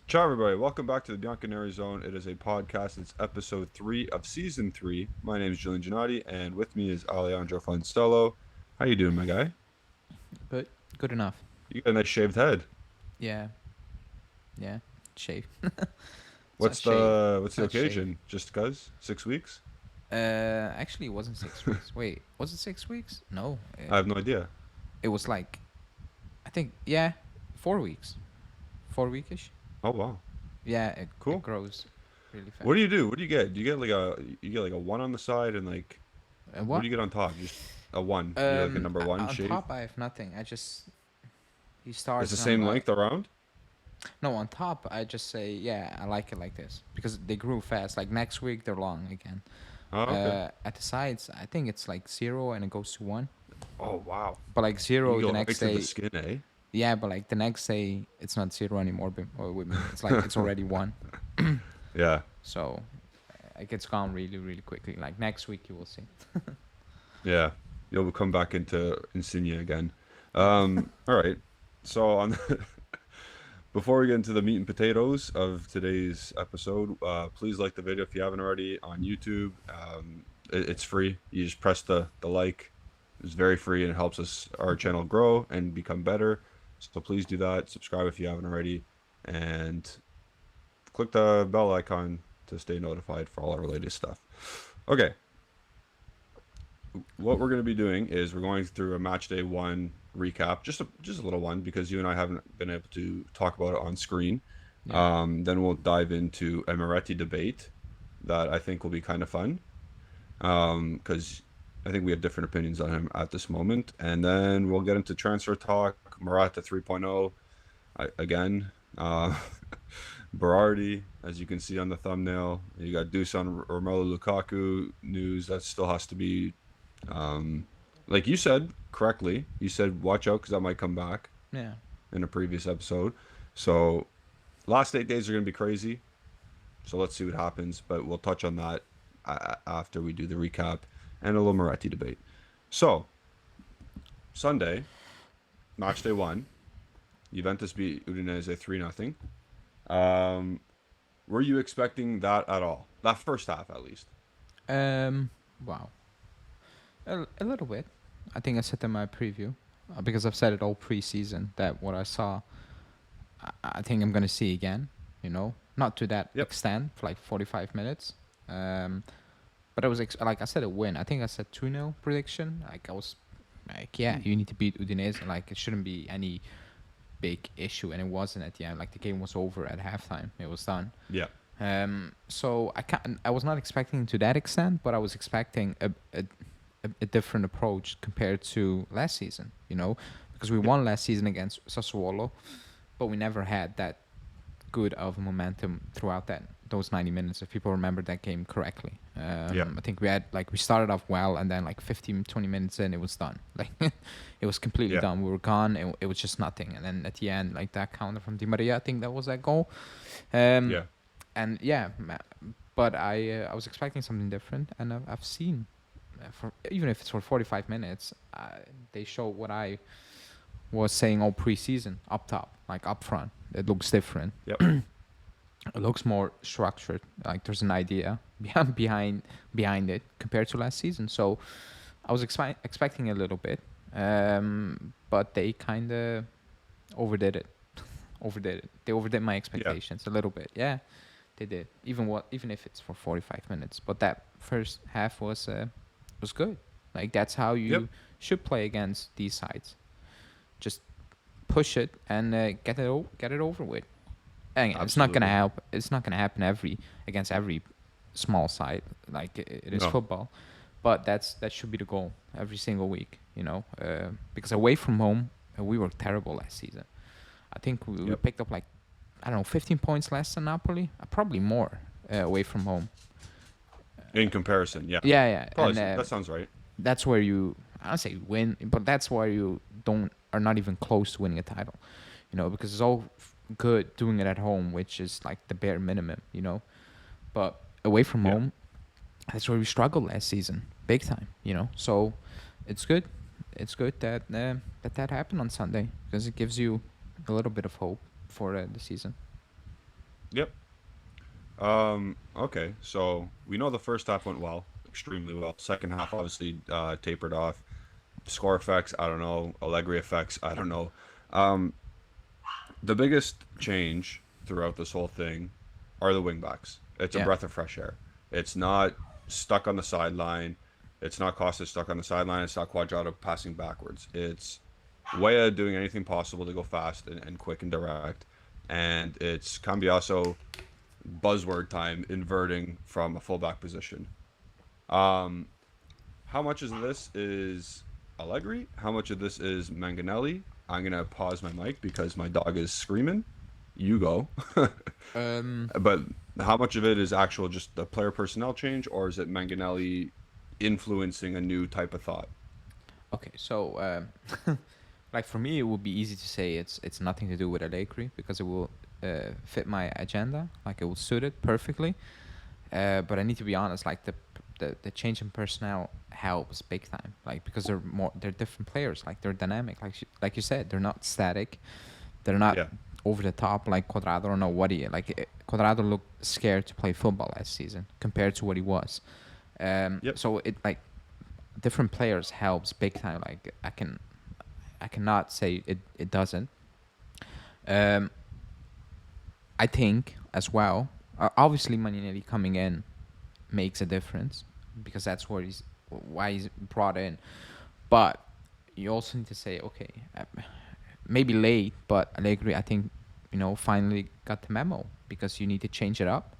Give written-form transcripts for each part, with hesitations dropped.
Ciao, everybody. Welcome back to the Bianconeri Zone. It is a podcast. It's episode 3 of season 3. My name is Julian Gennati, and with me is Alejandro Fonstello. How you doing, my guy? But good enough. You got a nice shaved head. Yeah, yeah. Shave. It's not What's shave. the what's It's the not shave. occasion? Just cause? 6 weeks? Actually, it wasn't 6 weeks. Wait, was it 6 weeks? No, I have no idea. it was like I think 4 weeks, 4 weekish. Oh wow, Yeah, it cool. grows really fast. What do you do? What do you get? Do you get like a one on the side and like what do What? you get on top? Just a one. You get like a number one On shave. top I have nothing. I just he It's the starts and I'm same like length around. no. On top I just say I like it like this because they grew fast. Like next week they're long again. Oh okay. At the sides I think it's like 0 and it goes to 1. Oh wow. But like You 0 go the right next to the day. skin, eh? Yeah, but like the next day, it's not 0 anymore with me. It's like it's already 1. Yeah. So it gets gone really, really quickly. Like next week, you will see. Yeah, you'll come back into Insignia again. Yeah. All right. So on before we get into the meat and potatoes of today's episode, please like the video if you haven't already on YouTube. It's free. You just press the like. It's very free and it helps us our channel grow and become better. So please do that. Subscribe if you haven't already, and click the bell icon to stay notified for all our latest stuff. Okay, what we're going to be doing is we're going through a match day one recap, just a little one because you and I haven't been able to talk about it on screen. Yeah. Then we'll dive into a Moretti debate that I think will be kind of fun because I think we have different opinions on him at this moment. And then we'll get into transfer talk, Morata 3.0 again. Berardi, as you can see on the thumbnail, you got Dusan Romelu Lukaku news that still has to be um, like you said correctly, you said watch out because that might come back Yeah. in a previous episode. So last 8 days are going to be crazy. So let's see what happens, but we'll touch on that after we do the recap and a little Moretti debate. So Sunday, match day one, Juventus beat Udinese 3-0. Um, were you expecting that at all? That first half, at least. Wow. A little bit. I think I said in my preview because I've said it all preseason that what I saw, I think I'm gonna see again. Not to that Yep. extent for like 45 minutes. But I was like I said a win. I think I said 2-0 prediction. Like I was like, yeah, you need to beat Udinese. Like it shouldn't be any big issue, and it wasn't at the end. Like the game was over at halftime. It was done. Yeah. So I was not expecting to that extent, but I was expecting a different approach compared to last season. Because we Yep. won last season against Sassuolo, but we never had that good of momentum throughout those 90 minutes. If people remember that game correctly, Yeah. I think we started off well, and then like 15, 20 minutes in, it was done. Like it was completely Yeah. done. We were gone. It was just nothing. And then at the end, like that counter from Di Maria, I think that was that goal. Um, Yeah. and yeah, but I was expecting something different, and I've seen, for even if it's for 45 minutes, they show what I was saying all preseason up top, like up front. It looks different. Yep. It looks more structured. Like there's an idea behind it compared to last season. So I was expecting a little bit, but they kind of overdid it. They overdid my expectations a little bit. Yeah, they did. Even if it's for 45 minutes. But that first half was good. Like that's how Yep. you should play against these sides. Just push it and get it over with. And it's not gonna Absolutely. help. It's not gonna happen against every small side. Like it is No. football, but that should be the goal every single week. Because away from home, we were terrible last season. I think we Yep. picked up like I don't know 15 points less than Napoli, probably more away from home. In comparison, yeah. Yeah, yeah, Probably and that sounds right. that's where I don't say win, but that's where you are not even close to winning a title. Because it's all good doing it at home, which is like the bare minimum. But away from Yeah. home, that's where we struggled last season, big time. So it's good. It's good that happened on Sunday because it gives you a little bit of hope for the season. Yep. Okay. So we know the first half went well, extremely well. Second half obviously tapered off. Score effects, I don't know. Allegri effects, I don't know. Um, the biggest change throughout this whole thing are the wingbacks. It's a Yeah. breath of fresh air. It's not stuck on the sideline. It's not Costa stuck on the sideline. It's not Quadrado passing backwards. It's Weah doing anything possible to go fast and quick and direct. And it's Cambiaso buzzword time inverting from a fullback position. Um, how much of this is Allegri? How much of this is Manganelli? I'm gonna pause my mic because my dog is screaming. You go. Um. But how much of it is actual just the player personnel change, or is it Manganelli influencing a new type of thought? Okay. So, like for me, it would be easy to say it's nothing to do with Allegri because it will fit my agenda. Like it will suit it perfectly. But I need to be honest. Like the change in personnel helps big time. Like because they're different players. Like they're dynamic. Like you said, they're not static. They're not Yeah. over the top like Quadrado. I don't know what he like. Quadrado looked scared to play football last season compared to what he was. Yep. So it like different players helps big time. Like I cannot say it doesn't. Um, I think as well. Obviously, Maninelli coming in makes a difference because that's why he's brought in. But you also need to say, okay, maybe late, but Allegri, I think, finally got the memo because you need to change it up.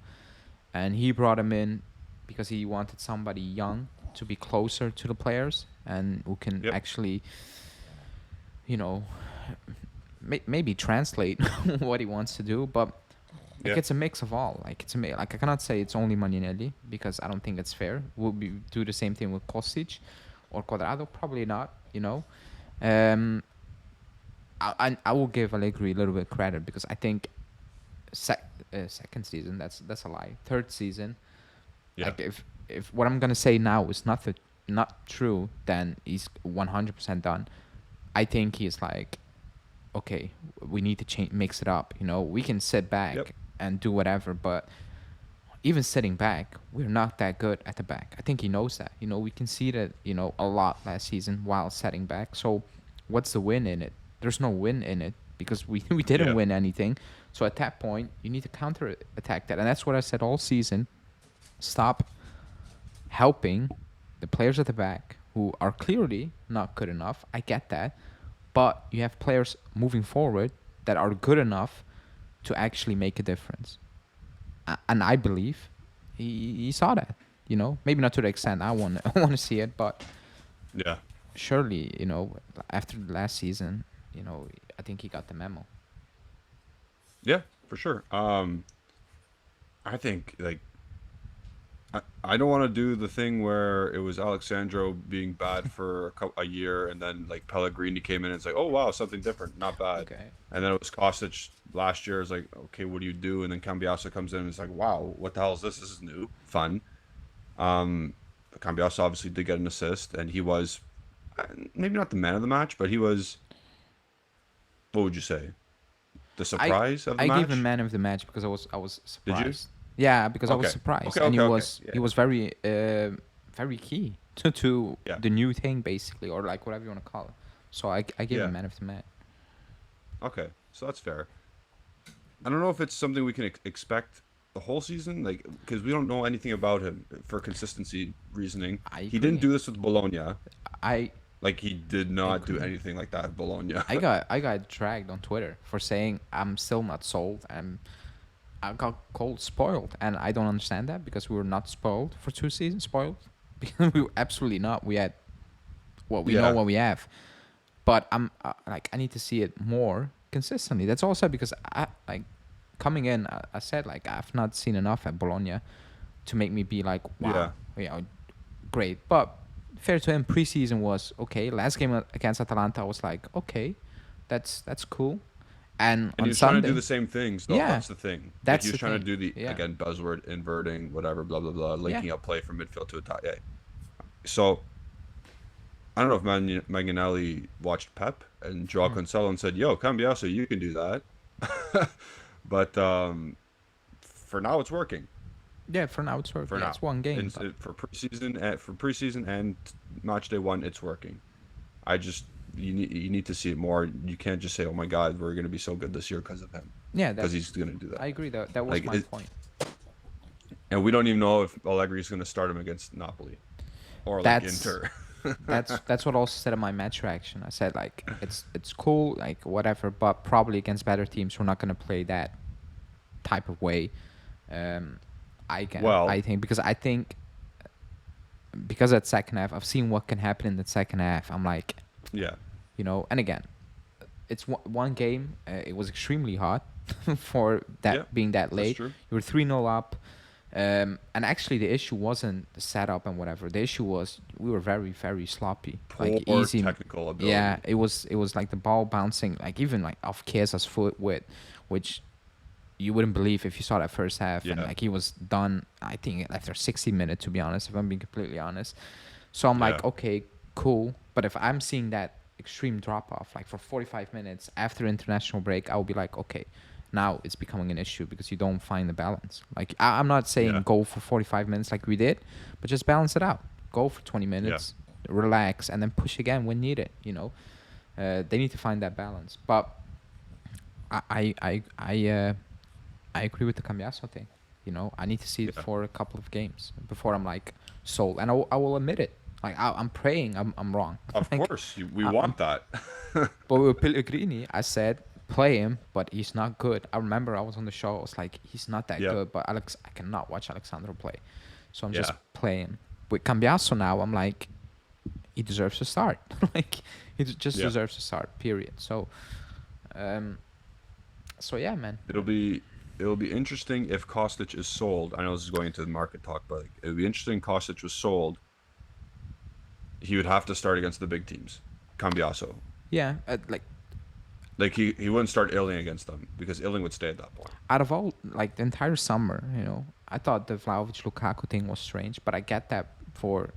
And he brought him in because he wanted somebody young to be closer to the players and who can Yep. actually, you know, maybe translate what he wants to do. But like Yeah. it's a mix of all. Like like I cannot say it's only Maninelli because I don't think it's fair. Will we do the same thing with Kostic or Quadrado? Probably not. Um, I will give Allegri a little bit of credit because I think second season that's a lie. Third season, Yeah. like if what I'm gonna say now is not true, then he's 100% done. I think he's like, okay, we need to change, mix it up. We can sit Yep. back and do whatever, but even sitting back, we're not that good at the back. I think he knows that. We conceded, a lot last season while setting back. So, what's the win in it? There's no win in it because we we didn't Yeah. win anything. So at that point, you need to counter attack that, and that's what I said all season. Stop helping the players at the back who are clearly not good enough. I get that, but you have players moving forward that are good enough to actually make a difference. And I believe he saw that. Maybe not to the extent I want I want to see it, but Yeah. surely after the last season, I think he got the memo. Yeah. For sure. I think like I don't want to do the thing where it was Alexandro being bad for a year and then like Pellegrini came in and it's like, oh wow, something different, not bad. Okay. And then it was Kostic last year. It's like, okay, what do you do? And then Cambiaso comes in and it's like, wow, what the hell is this? This is new, fun. But Cambiaso obviously did get an assist and he was maybe not the man of the match, but he was, what would you say? The I surprise of the I gave him match? man of the match because I was Did you? surprised. Yeah, because I was Okay. surprised, Okay, and he okay, okay. was Yeah. he was very key to Yeah. the new thing basically, or like whatever you want to call it. So I gave him Yeah. man of the match. Okay. So that's fair. I don't know if it's something we can expect the whole season, like because we don't know anything about him for consistency reasoning. I He didn't agree. do this with Bologna. I Like he did not do agree. anything like that at Bologna. I got dragged on Twitter for saying I'm still not sold. I got called spoiled, and I don't understand that because we were not spoiled for 2 seasons. Spoiled because we were absolutely not. We had what we know Yeah. what we have, but I'm like I need to see it more consistently. That's also because I like coming in. I said like I've not seen enough at Bologna to make me be like Yeah. wow, great. But fair to him, preseason was okay. Last game against Atalanta, I was like okay, that's cool. And And he on was trying to do Sunday, the same things though. yeah, That's the thing. Like he that's was the trying to thing. do the Yeah, again buzzword inverting, whatever, blah blah blah, yeah. linking up play from midfield to attack. Yeah. So I don't know if Manganelli watched Pep and Joao Mm. Cancelo and said, "Yo, Cambiaso, you can do that." But for now it's working. Yeah, for now it's working. For Yeah, now, it's one game, and but for preseason and match day one, it's working. I just you need to see it more. You can't just say, "Oh my God, we're going to be so good this year because of him," yeah, because he's going to do that. I agree that that was Like, my point. and we don't even know if Allegri is going to start him against Napoli or like That's Inter. that's what I also said in my match reaction. I said like it's cool, like whatever, but probably against better teams, we're not gonna play that type of way. Um, I Well, think because that second half, I've seen what can happen in the second half. I'm like, yeah, and again, it's one game. It was extremely hot for yeah, that being that that's late. true. You were 3-0 up. And actually, the issue wasn't the setup and whatever. The issue was we were very, very sloppy. Like Poor easy. technical Yeah, ability. it was like the ball bouncing, like even like off Kiesa's foot with, which you wouldn't believe if you saw that first half. And Yeah, like he was done, I think after 60 minutes, to be honest, if I'm being completely honest. So I'm yeah, like, okay, cool. But if I'm seeing that extreme drop off, like for 45 minutes after international break, I'll be like, okay, now it's becoming an issue because you don't find the balance. Like I'm not saying yeah, go for 45 minutes like we did, but just balance it out. Go for 20 yeah, minutes, relax, and then push again when needed. They need to find that balance. But I I I I, uh, I agree with the Cambiaso thing. I need to see it yeah. for a couple of games before I'm like sold, and I will admit it. Like I'm praying I'm wrong. Of Like course, we I'm want that. but with Pellegrini, I said play him, but he's not good. I remember I was on the show. I was like, he's not that Yeah, good. But I cannot watch Alexandro play, so I'm just yeah, playing. With Cambiaso now, I'm like, he deserves to start. Like he just yeah. deserves to start. Period. Um, so yeah, man. It'll be interesting if Kostic is sold. I know this is going into the market talk, but like, it'll be interesting if Kostic was sold. He would have to start against the big teams. Cambiaso. Yeah, like Like he wouldn't start Illing against them because Illing would stay at that point. out of all like the entire summer, I thought the Vlahovic Lukaku thing was strange, but I get that for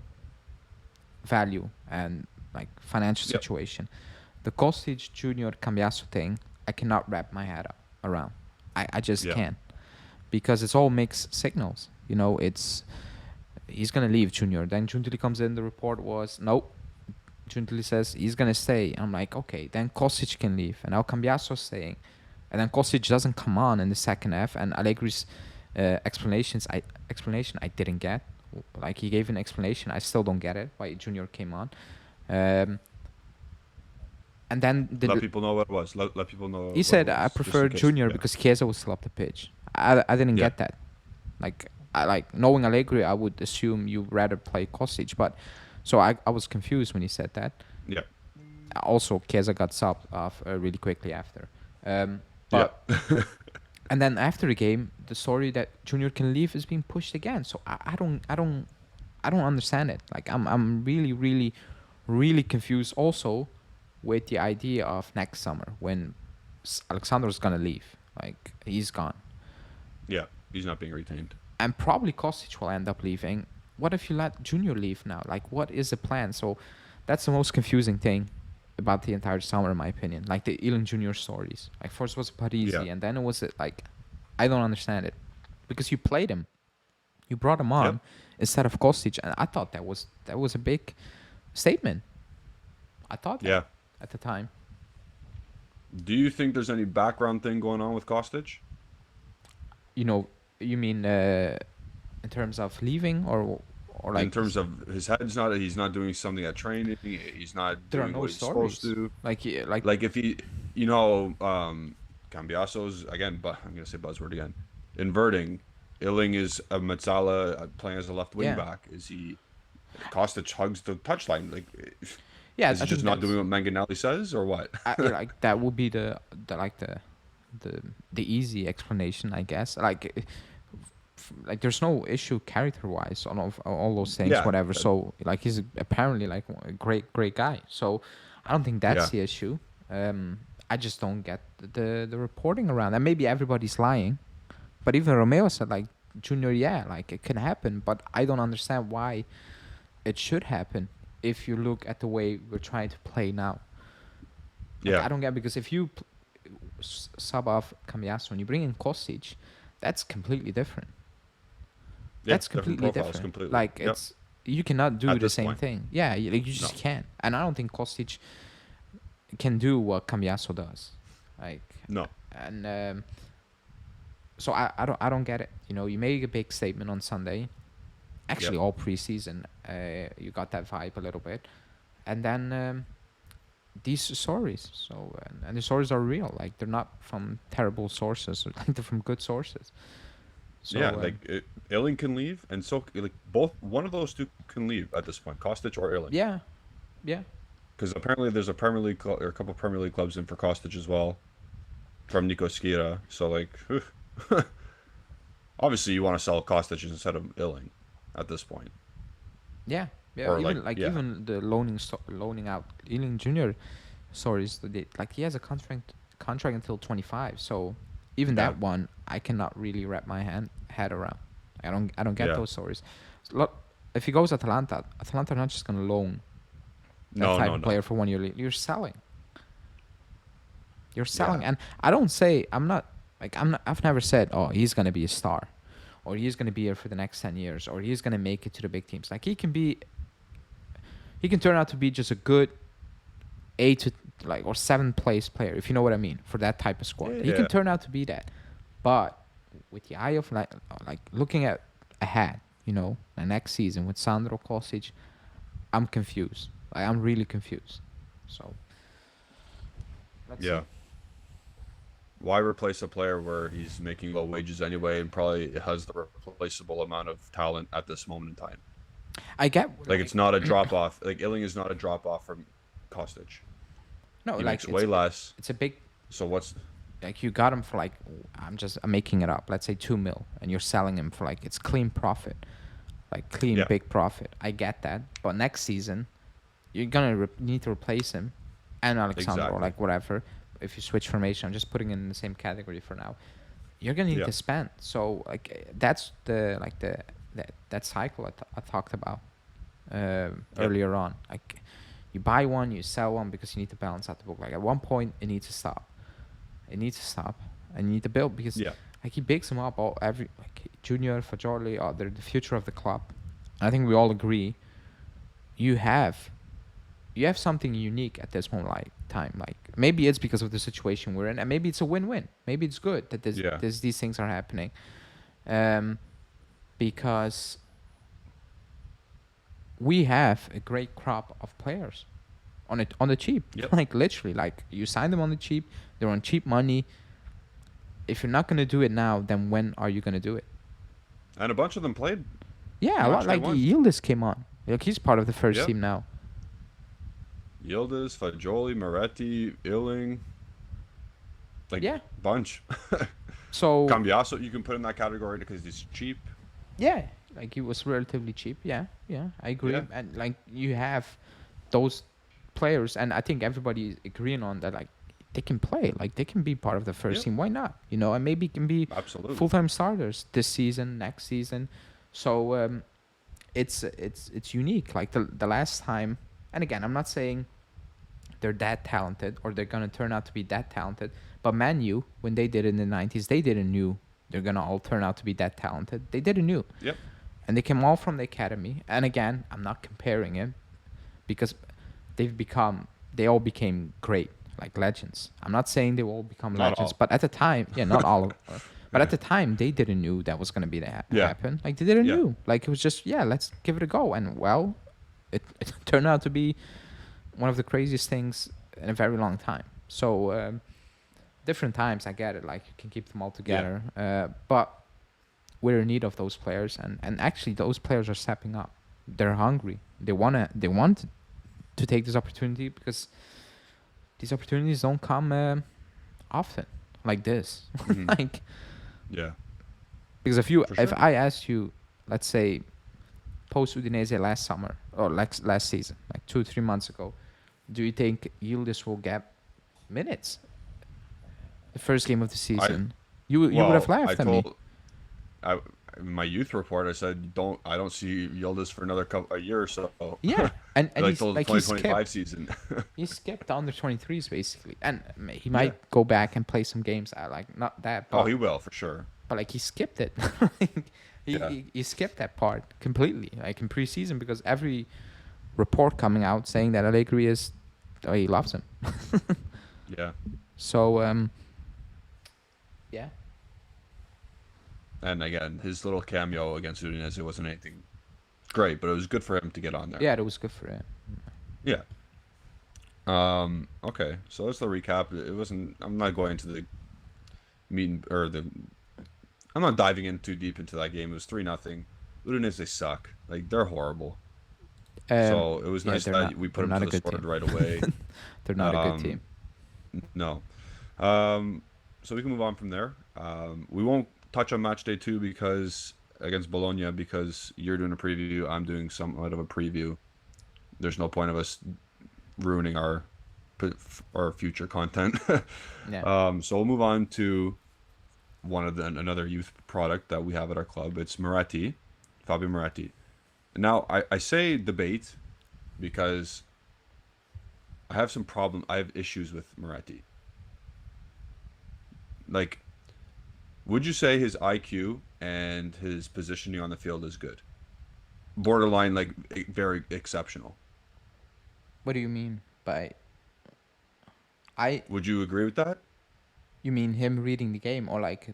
value and like financial Yep. situation. The Kostic Junior Cambiaso thing, I cannot wrap my head up around. I just Yeah. can't because it's all mixed signals. It's he's gonna leave Junior. Then Juntili comes in. The report was nope. Juntili says he's gonna stay. I'm like okay. Then Kostic can leave, and now Cambiaso's staying, and then Kostic doesn't come on in the second half. And Allegri's explanation I didn't get. Like he gave an explanation, I still don't get it. Why Junior came on, um, and then Let people know what it was. Let people know he what it said I was, just in prefer case. Junior Yeah. because Chiesa was still up the pitch. I didn't Yeah. get that. Like knowing Allegri, I would assume you rather play Kostic, but so I was confused when he said that. Yeah. Also, Chiesa got subbed off really quickly after. Yeah. But and then after the game, the story that Junior can leave is being pushed again. So I don't understand it. Like I'm really really really confused also with the idea of next summer when Alexander's gonna leave. Like he's gone, Yeah. He's not being retained. and probably Kostic will end up leaving. What if you let Junior leave now? Like what is the plan? So that's the most confusing thing about the entire summer, in my opinion. Like the Elan Junior stories. Like first was Yeah. Parisi, and then it was like I don't understand it because you played him, you brought him Yep. on instead of Kostic, and I thought that was a big statement. I thought that Yeah. at the time. Do you think there's any background thing going on with Kostic? You know, you mean in terms of leaving or In like terms of he's not doing something at training. He's not there are doing no what he's supposed stories to. like Like if he, Cambiaso's again, but I'm gonna say buzzword again, inverting. Illing is a Mazzala playing as a left wing yeah back. Is he? Kostic hugs the touchline. Like, yeah is I he just think not that's doing what Manganelli says, or what? yeah, like that would be the like the easy explanation, I guess. Like there's no issue character wise on all those things, Yeah, whatever. So like he's apparently like a great guy. So I don't think that's yeah, the issue. I just don't get the reporting around, and maybe everybody's lying. But even Romeo said like Junior, yeah, like it can happen, but I don't understand why it should happen if you look at the way we're trying to play now. Like yeah, I don't get because if you sub off Cambiaso and you bring in Kostic, that's completely different. Yeah, That's different completely profiles different. completely. Like Yep. it's you cannot do At the this same point, thing. Yeah, like you no. just can't. And I don't think Kostic can do what Cambiaso does. Like, No. and so I don't get it. You know, you make a big statement on Sunday. Actually, Yep. all preseason, you got that vibe a little bit, and then these stories. So and the stories are real. Like they're not from terrible sources. Like they're from good sources. Yeah, So like Illing can leave, and so like both one of those two can leave at this point, Kostic or Illing, yeah, yeah, because apparently there's a Premier League or a couple Premier League clubs in for Kostic as well from Nico Skira. So like, obviously you want to sell Kostic instead of Illing at this point, yeah, yeah. or like Even like yeah, even the loaning out Ealing Junior stories. Like he has a contract until 25. So even yeah, that one, I cannot really wrap my head around. I don't get yeah. those stories. Look, if he goes Atalanta, Atalanta are not just gonna loan that No, type no, of no. player for 1 year. You're selling. You're Yeah, selling, and I don't say I'm not like I'm not. I've never said, oh, he's gonna be a star, or he's gonna be here for the next 10 years, or he's gonna make it to the big teams. Like he can turn out to be just a good 8 to like or 7th place player, if you know what I mean, for that type of squad. yeah, He can yeah, turn out to be that, but with the eye of like looking at ahead, you know, the next season with Sandro Kosic, I'm confused. Like, I'm really confused. So let's see. yeah. Why replace a player where he's making low wages anyway and probably has the replaceable amount of talent at this moment in time? I get Like like it's not a drop off. Like Illing is not a drop off from Kostic. no, He like makes way less. it's a big So what's like you got him for like I'm making it up. Let's say 2 mil, and you're selling him for like it's clean profit, like clean yeah, big profit. I get that, but next season you're gonna need to replace him and Alexandro, exactly. like whatever. If you switch formation, I'm just putting it in the same category for now. You're gonna need Yeah, to spend. So like that's the that cycle I talked about yep, earlier on. Like you buy one, you sell one because you need to balance out the book. Like at one point, it needs to stop. It needs to stop, and you need to build because yeah, like he bigs them up all every like Junior, Fajoli, they're the future of the club. I think we all agree. You have you have something unique at this moment like time. Like maybe it's because of the situation we're in, and maybe it's a win-win. Maybe it's good that yeah, these things are happening, um, because we have a great crop of players on the cheap. yep. Like literally, like you sign them on the cheap. They're on cheap money. If you're not gonna do it now, then when are you gonna do it? And a bunch of them played Yeah, a lot match day like one. Yildiz came on. Like he's part of the first Yep. team now. Yildiz, Fajoli, Moretti, Illing, like Yeah. bunch. So Cambiaso, you can put in that category because he's cheap. yeah, like he was relatively cheap. Yeah, yeah, I agree. Yeah, And like you have those players, and I think everybody is agreeing on that. Like they can play, like they can be part of the first yep, team. Why not? You know, and maybe can be absolutely. full-time starters this season, next season. So it's unique. Like the last time, and again, I'm not saying they're that talented or they're gonna turn out to be that talented. But Man U, when they did it in the '90s, they didn't knew they're gonna all turn out to be that talented. They didn't knew, Yep. and they came all from the academy. And again, I'm not comparing it because they all became great, like legends. I'm not saying they will all become Not legends, all. but at the time, yeah, not all of but at the time, they didn't knew that was gonna be that Yeah. happen. Like they didn't Yeah. knew. Like it was just yeah, let's give it a go. And well, it turned out to be one of the craziest things in a very long time. So different times, I get it. Like you can keep them all Yeah. together, but we're in need of those players, and actually those players are stepping up. They're hungry. They want to take this opportunity because these opportunities don't come often like this. Hmm. Like Yeah. because For if sure. I asked you, let's say post Udinese last summer or last season, like 2 3 months ago, do you think Yildiz will get minutes the first game of the I season? You would have well, I laughed at me. told I in my youth report I said I don't see Yildiz for another a year or so. Yeah, and Like he's till the like he 2025 skipped season. he skipped the under 23s basically, and he Yeah. might go back and play some games. I like not that, Oh, but he will for sure. but like he skipped it. Yeah, He skipped that part completely, like in preseason, because every report coming out saying that Allegri is, oh, he loves him. yeah. So yeah, And again, his little cameo against Udinese, it wasn't anything great, but it was good for him to get on there. yeah, it was good for him. Yeah. Okay. So that's the recap. It wasn't. I'm not going into the meeting or the. I'm not diving in too deep into that game. It was 3-0. Udinese suck. Like they're horrible. So it was Yeah, nice that we put they're them not to a the good sword team. right away. They're not a good Um, team. no. Um, so we can move on from there. We won't touch on match day 2 because against Bologna because you're doing a preview. I'm doing somewhat of a preview. There's no point of us ruining our future content. Yeah. So we'll move on to another youth product that we have at our club. It's Moretti, Fabio Moretti. Now I say debate because I have issues with Moretti. Like, would you say his IQ and his positioning on the field is good? Borderline, like very exceptional. What do you mean by I? Would you agree with that? You mean him reading the game, or like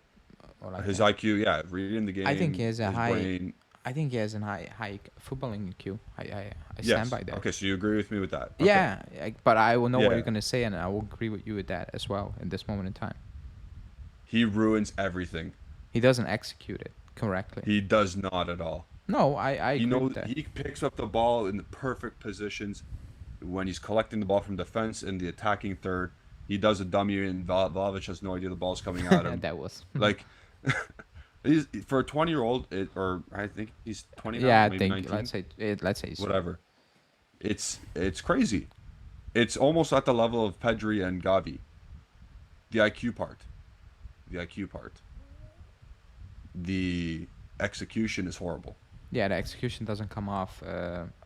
His IQ, yeah, reading the I think he game, has a his high. brain. I think he has a high footballing IQ. I stand Yes. by that. Okay, so you agree with me with that. Okay. Yeah, but I will know what you're Yeah. gonna say, and I will agree with you with that as well in this moment in time. He ruins everything. He doesn't execute it correctly. He does not at all. No, I He agree with knows that. he picks up the ball in the perfect positions when he's collecting the ball from defense in the attacking third. He does a dummy and Vlahovic has no idea the ball's coming at him. That was. Like he's for a 20-year-old, or I think he's 20 now, Yeah, I maybe think 19, let's say so. whatever. It's crazy. It's almost at the level of Pedri and Gavi. The IQ part. The IQ part. The execution is horrible. Yeah, the execution doesn't come off.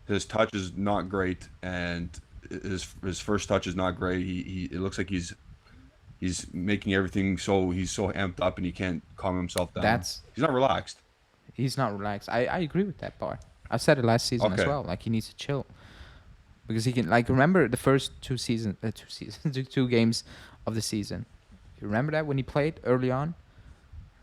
His touch is not great, and his first touch is not great. He it looks like he's making everything he's so amped up and he can't calm himself down. That's He's not relaxed. He's not relaxed. I agree with that part. I said it last season as Okay. well. Like he needs to chill because he can. Like remember the first two games of the season. You remember that when he played early on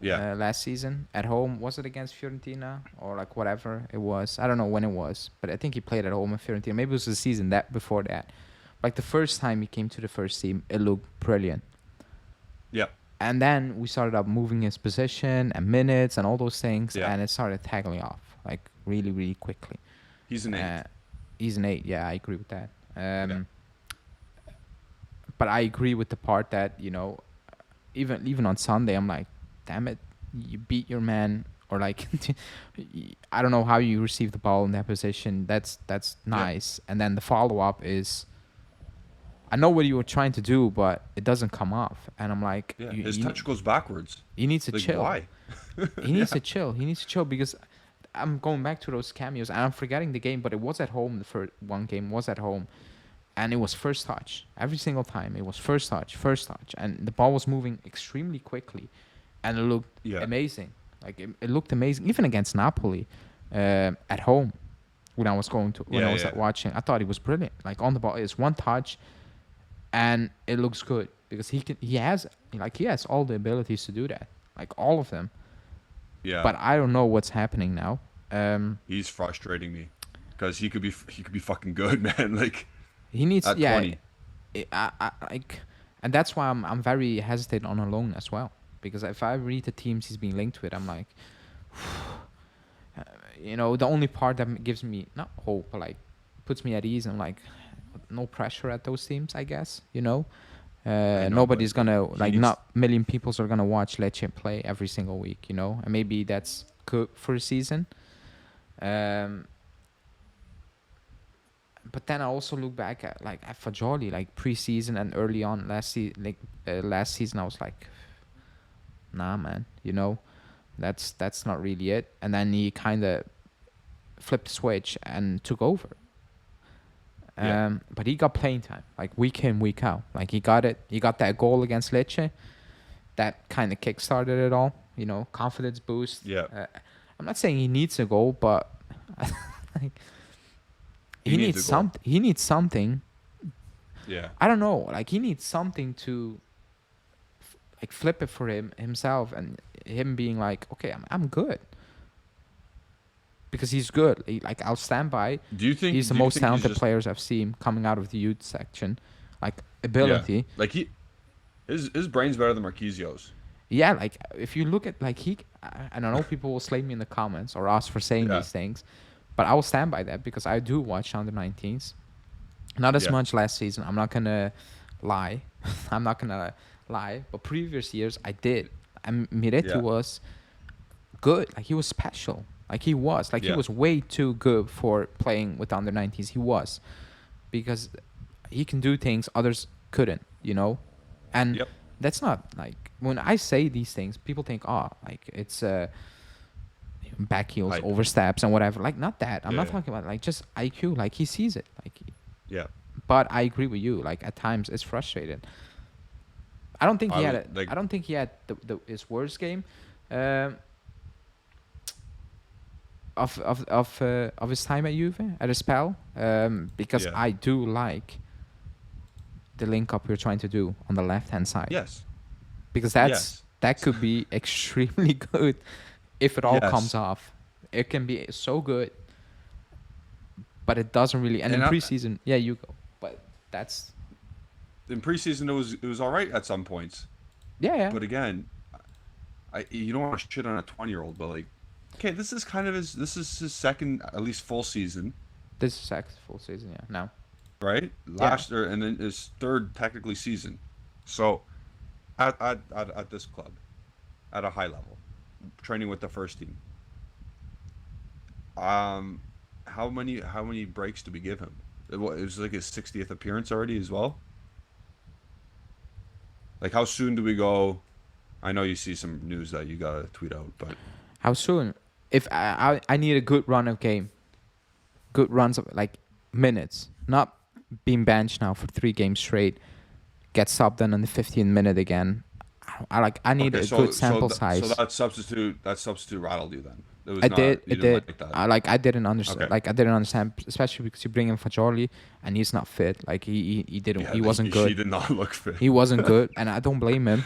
Yeah. last season at home? Was it against Fiorentina or like whatever it was? I don't know when it was, but I think he played at home in Fiorentina. Maybe it was the season that before that. Like the first time he came to the first team, it looked brilliant. Yeah. And then we started up moving his position and minutes and all those things, Yeah. and it started tagging off like really, really quickly. He's an 8. He's an 8. Yeah, I agree with that. Yeah. But I agree with the part that even on Sunday, I'm like, damn it, you beat your man, or like, I don't know how you receive the ball in that position. That's nice. And then the follow up is, I know what you were trying to do, but it doesn't come off. And I'm like, Yeah. His touch goes backwards. he needs to Like chill. why? He needs to chill. He needs to chill because I'm going back to those cameos and I'm forgetting the game, but it was at home. The first one game was at home, and it was first touch every single time. It was first touch, and the ball was moving extremely quickly, and it looked Yeah. amazing. Like it looked amazing, even against Napoli, at home. When I was Yeah. watching, I thought he was brilliant. Like on the ball, it's one touch, and it looks good because he has all the abilities to do that, like all of them. Yeah. But I don't know what's happening now. He's frustrating me because he could be fucking good, man. Like He needs, at 20. like, and that's why I'm very hesitant on a loan as well, because if I read the teams he's being linked with, I'm like, the only part that gives me not hope, but like puts me at ease, and like no pressure at those teams, I guess. know, Nobody's but gonna he like needs- not million people are gonna watch Lecce play every single week, and maybe that's good for a season. But then I also look back at Fagioli, like preseason and early on last season, I was like, nah, man, that's not really it. And then he kind of flipped the switch and took over. Yeah. But he got playing time, like week in, week out. Like he got it. He got that goal against Lecce. That kind of kick-started it all. confidence boost. Yeah. I'm not saying he needs a goal, but like, He needs a goal. He needs something. Yeah. I don't know. Like he needs something to like flip it for himself, and him being like, okay, I'm good because he's good. Like I'll stand by. Do you think? He's the Do you most think he's talented just? players I've seen coming out of the youth section. Like Yeah. ability. Like his brain's better than Marquisio's. Yeah, like if you look at like I don't know, people will slay me in the comments or us for saying Yeah. these things, but I will stand by that because I do watch under 19s. Not as Yeah. much last season. I'm not gonna lie. I'm not gonna lie. But previous years I did. And Miretti Yeah. was good. Like he was special. Like he was. Like he Yeah. was way too good for playing with under 19s. He was because he can do things others couldn't. And Yep. that's not like when I say these things, people think, oh, like it's back heels, Hype. oversteps, and whatever. Like not that. I'm Yeah. not Yeah. talking about like just IQ. Like he sees it. Like Yeah. but I agree with you. Like at times, it's frustrating. I don't think he I had was like. I don't think he had his worst game, um, of his time at Juve at a spell. Because Yeah. I do like the link up we're trying to do on the left hand side. Yes. Because Yes. that could be extremely good if it all Yes. comes off. It can be so good, but it doesn't really. And in And preseason, yeah, you go. But that's in preseason, it was all right at some points. yeah. But again, you don't want to shit on a 20-year-old, but like, okay, this is his second at least full season, This is actually full season, yeah. Now, right? And then his third technically season. So, at this club, at a high level, training with the first team. How many breaks do we give him? It was like his 60th appearance already as well. Like, how soon do we go? I know you see some news that you gotta tweet out, but how soon? If I need a good run of game, good runs of like minutes, not being benched now for 3 games straight, get subbed in the 15th minute again. I need okay. a So good sample size. so that substitute rattled you then. It was I not. did. You It didn't did. like that. I didn't understand. Okay. Like I didn't understand, especially because you bring in Fajoli and he's not fit. Like he didn't. Yeah, He wasn't She good. did not look fit. He wasn't good, and I don't blame him.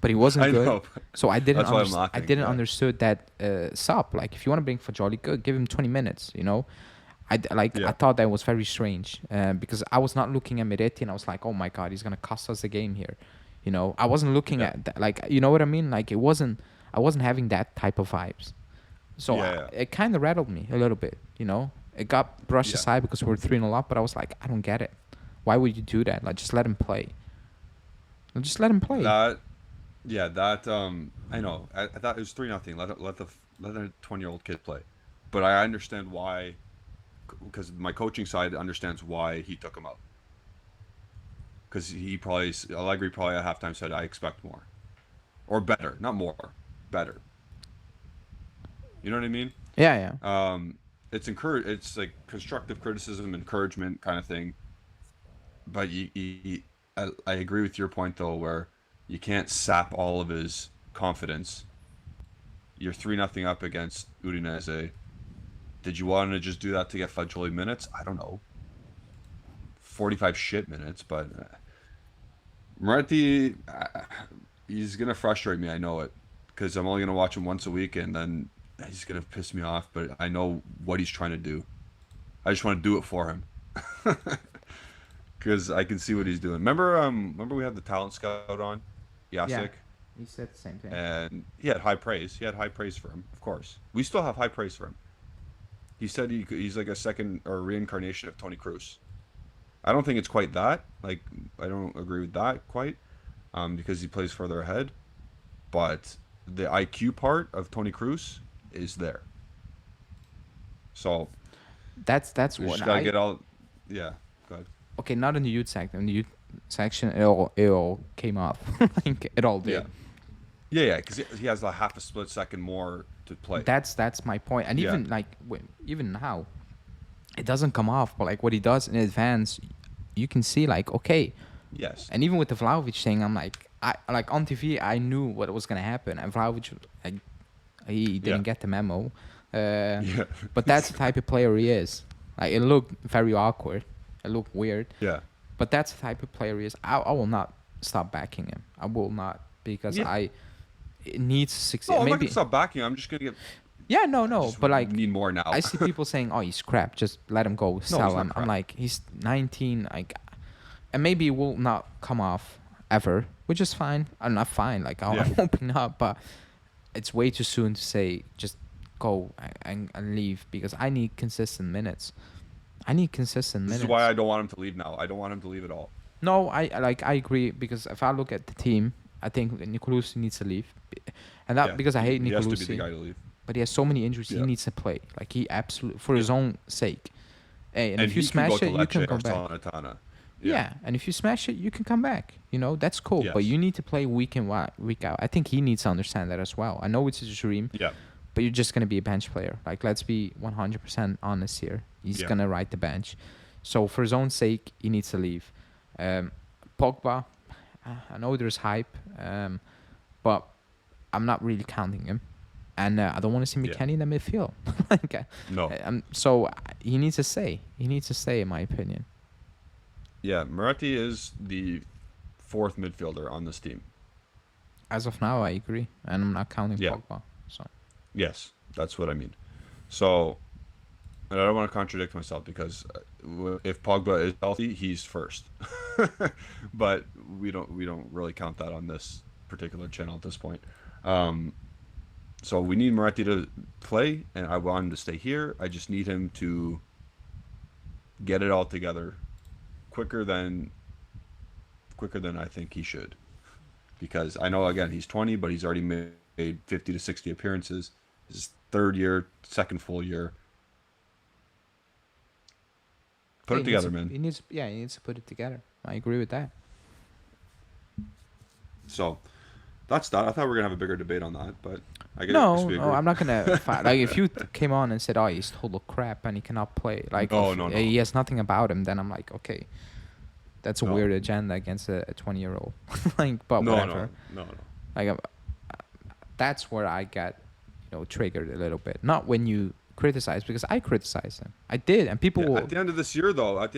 But he wasn't I good. know. So I didn't. That's why I'm I laughing, didn't yeah. understood that sub. Like if you want to bring Fajoli, good. Give him 20 minutes. I Yeah. thought that was very strange because I was not looking at Miretti and I was like, oh my god, he's gonna cost us the game here. I wasn't looking Yeah. at that. Like you know what I mean? Like I wasn't having that type of vibes. So Yeah. it kind of rattled me a little bit. It got brushed Yeah. aside because we were 3-0 up, but I was like, I don't get it. Why would you do that? Like just let him play. Just let him play. That. Yeah. That. I know. I thought it was 3-0. Let the 20-year-old kid play, but I understand why. Because my coaching side understands why he took him out. Because Allegri probably at halftime said, "I expect more, or better, not more, better." You know what I mean? Yeah, yeah. It's like constructive criticism, encouragement kind of thing. But I agree with your point though, where you can't sap all of his confidence. You're 3-0 up against Udinese. Did you want to just do that to get Fajoli minutes? I don't know. 45 shit minutes, but Moretti, he's gonna frustrate me. I know it, because I'm only gonna watch him once a week, and then he's gonna piss me off. But I know what he's trying to do. I just want to do it for him, because I can see what he's doing. Remember we had the talent scout on, Jacek, Yeah. He said the same thing. and he had high praise. He had high praise for him, of course. We still have high praise for him. He said he's like a second or reincarnation of Tony Cruz. I don't think it's quite that. Like, I don't agree with that quite, because he plays further ahead. But the IQ part of Tony Cruz is there. So That's we what just gotta I. get all. Yeah, go ahead. Okay, not in the youth section. In the youth section, it all came off. Like it all did. Yeah, because he has a half a split second more to play. That's my point. And Yeah. even like even now, it doesn't come off. But like what he does in advance, you can see like okay. Yes. And even with the Vlahovic thing, I'm like, I like on TV. I knew what was gonna happen, and Vlahovic, like, he Yeah. didn't get the memo. Uh, Yeah. but that's the type of player he is. Like, it looked very awkward. It looked weird. Yeah. But that's the type of player he is. I will not stop backing him. I will not, because Yeah. it needs to succeed. No, I'm not gonna Maybe. stop backing. I'm just gonna get. Yeah, no, I no. just But like, need more now. I see people saying, "Oh, he's crap. Just let him go. No, he's Sell not him." I'm crap. like, he's 19. Like, and maybe it will not come off ever, which is fine. I'm not fine. Like, Yeah. I'm hoping not, but it's way too soon to say just go and leave, because I need consistent minutes. I need consistent This minutes. is why I don't want him to leave now. I don't want him to leave at all. No, I agree, because if I look at the team, I think Nicolosi needs to leave, and that Yeah. because I hate He has to be the Nicolosi, guy to leave. but he has so many injuries. Yeah. He needs to play. Like, he absolutely, for his own sake. Hey, and if you he can go smash to it, you Lecce can or come back. Salernitana. Yeah, and if you smash it, you can come back. That's cool. But Yes. you need to play week in, week out. I think he needs to understand that as well. I know it's his dream, Yeah. but you're just gonna be a bench player. Like, let's be 100% honest here. He's Yeah. gonna ride the bench. So for his own sake, he needs to leave. Pogba, I know there's hype, but I'm not really counting him, and I don't want to see Yeah. McKennie in the midfield. Like, No. so he needs to stay. He needs to stay, in my opinion. Yeah. Moretti is the fourth midfielder on this team. As of now, I agree, and I'm not counting Yeah. Pogba. So Yes, that's what I mean. So, and I don't want to contradict myself because if Pogba is healthy, he's first. But we don't really count that on this particular channel at this point. So we need Moretti to play, and I want him to stay here. I just need him to get it all together quicker than I think he should. Because I know, again, he's 20, but he's already made 50 to 60 appearances. His third year, second full year. Put yeah, it together, man. He needs to put it together. I agree with that. So that's that. I thought we were gonna have a bigger debate on that, but I guess No, we no, agree. I'm not gonna fight. Like, if you came on and said, "Oh, he's total crap and he cannot play," like, No, if no, no. he has nothing about him, then I'm like, okay, that's a No. weird agenda against a 20-year-old. Like, but No, whatever. no. Like, that's where I got, triggered a little bit. Not when you criticize, because I criticized him. I did, and people Yeah, will. at the end of this year, though, if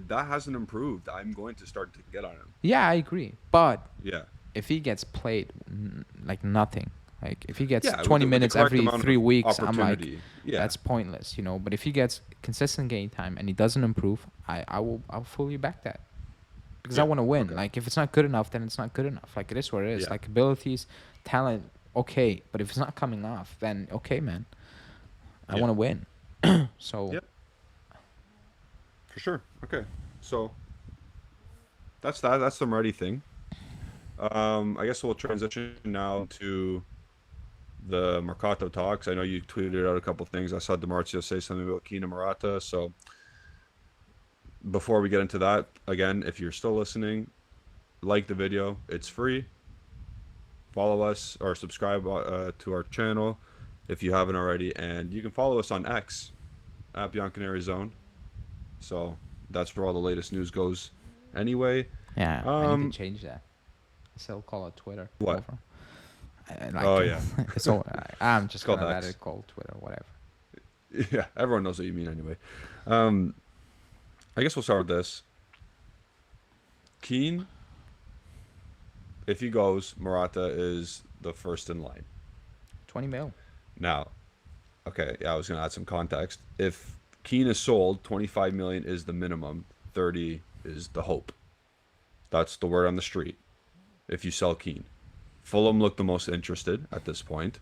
that hasn't improved, I'm going to start to get on him. Yeah, I agree. But Yeah. if he gets played like nothing, like if he gets Yeah, 20 with the minutes correct every amount of 3 weeks, I'm like, opportunity. Yeah. that's pointless, But if he gets consistent game time and he doesn't improve, I'll fully back that, because I Yeah, want to win. okay. Like, if it's not good enough, then it's not good enough. Like, it is what it is. Yeah. Like, abilities, talent, okay, but if it's not coming off, then okay, man, I Yeah. want to win. So Yep. For sure. Okay. So that's that. That's the Moretti thing. I guess we'll transition now to the Mercato talks. I know you tweeted out a couple things. I saw DeMarzio say something about Keane and Morata. So before we get into that, again, if you're still listening, like the video. It's free. Follow us or subscribe to our channel if you haven't already, and you can follow us on X at Bianconeri Zone. So that's where all the latest news goes. Anyway, yeah, I need Um, to change that. Still call it Twitter. What? Over. Like, Oh, yeah. It's all, I'm just called gonna let X. it call Twitter, whatever. yeah, everyone knows what you mean anyway. I guess we'll start with this. Keane, if he goes, Morata is the first in line. 20 mil. Now, okay, yeah, I was going to add some context. If Keane is sold, 25 million is the minimum, 30 is the hope. That's the word on the street. If you sell Keane, Fulham look the most interested at this point,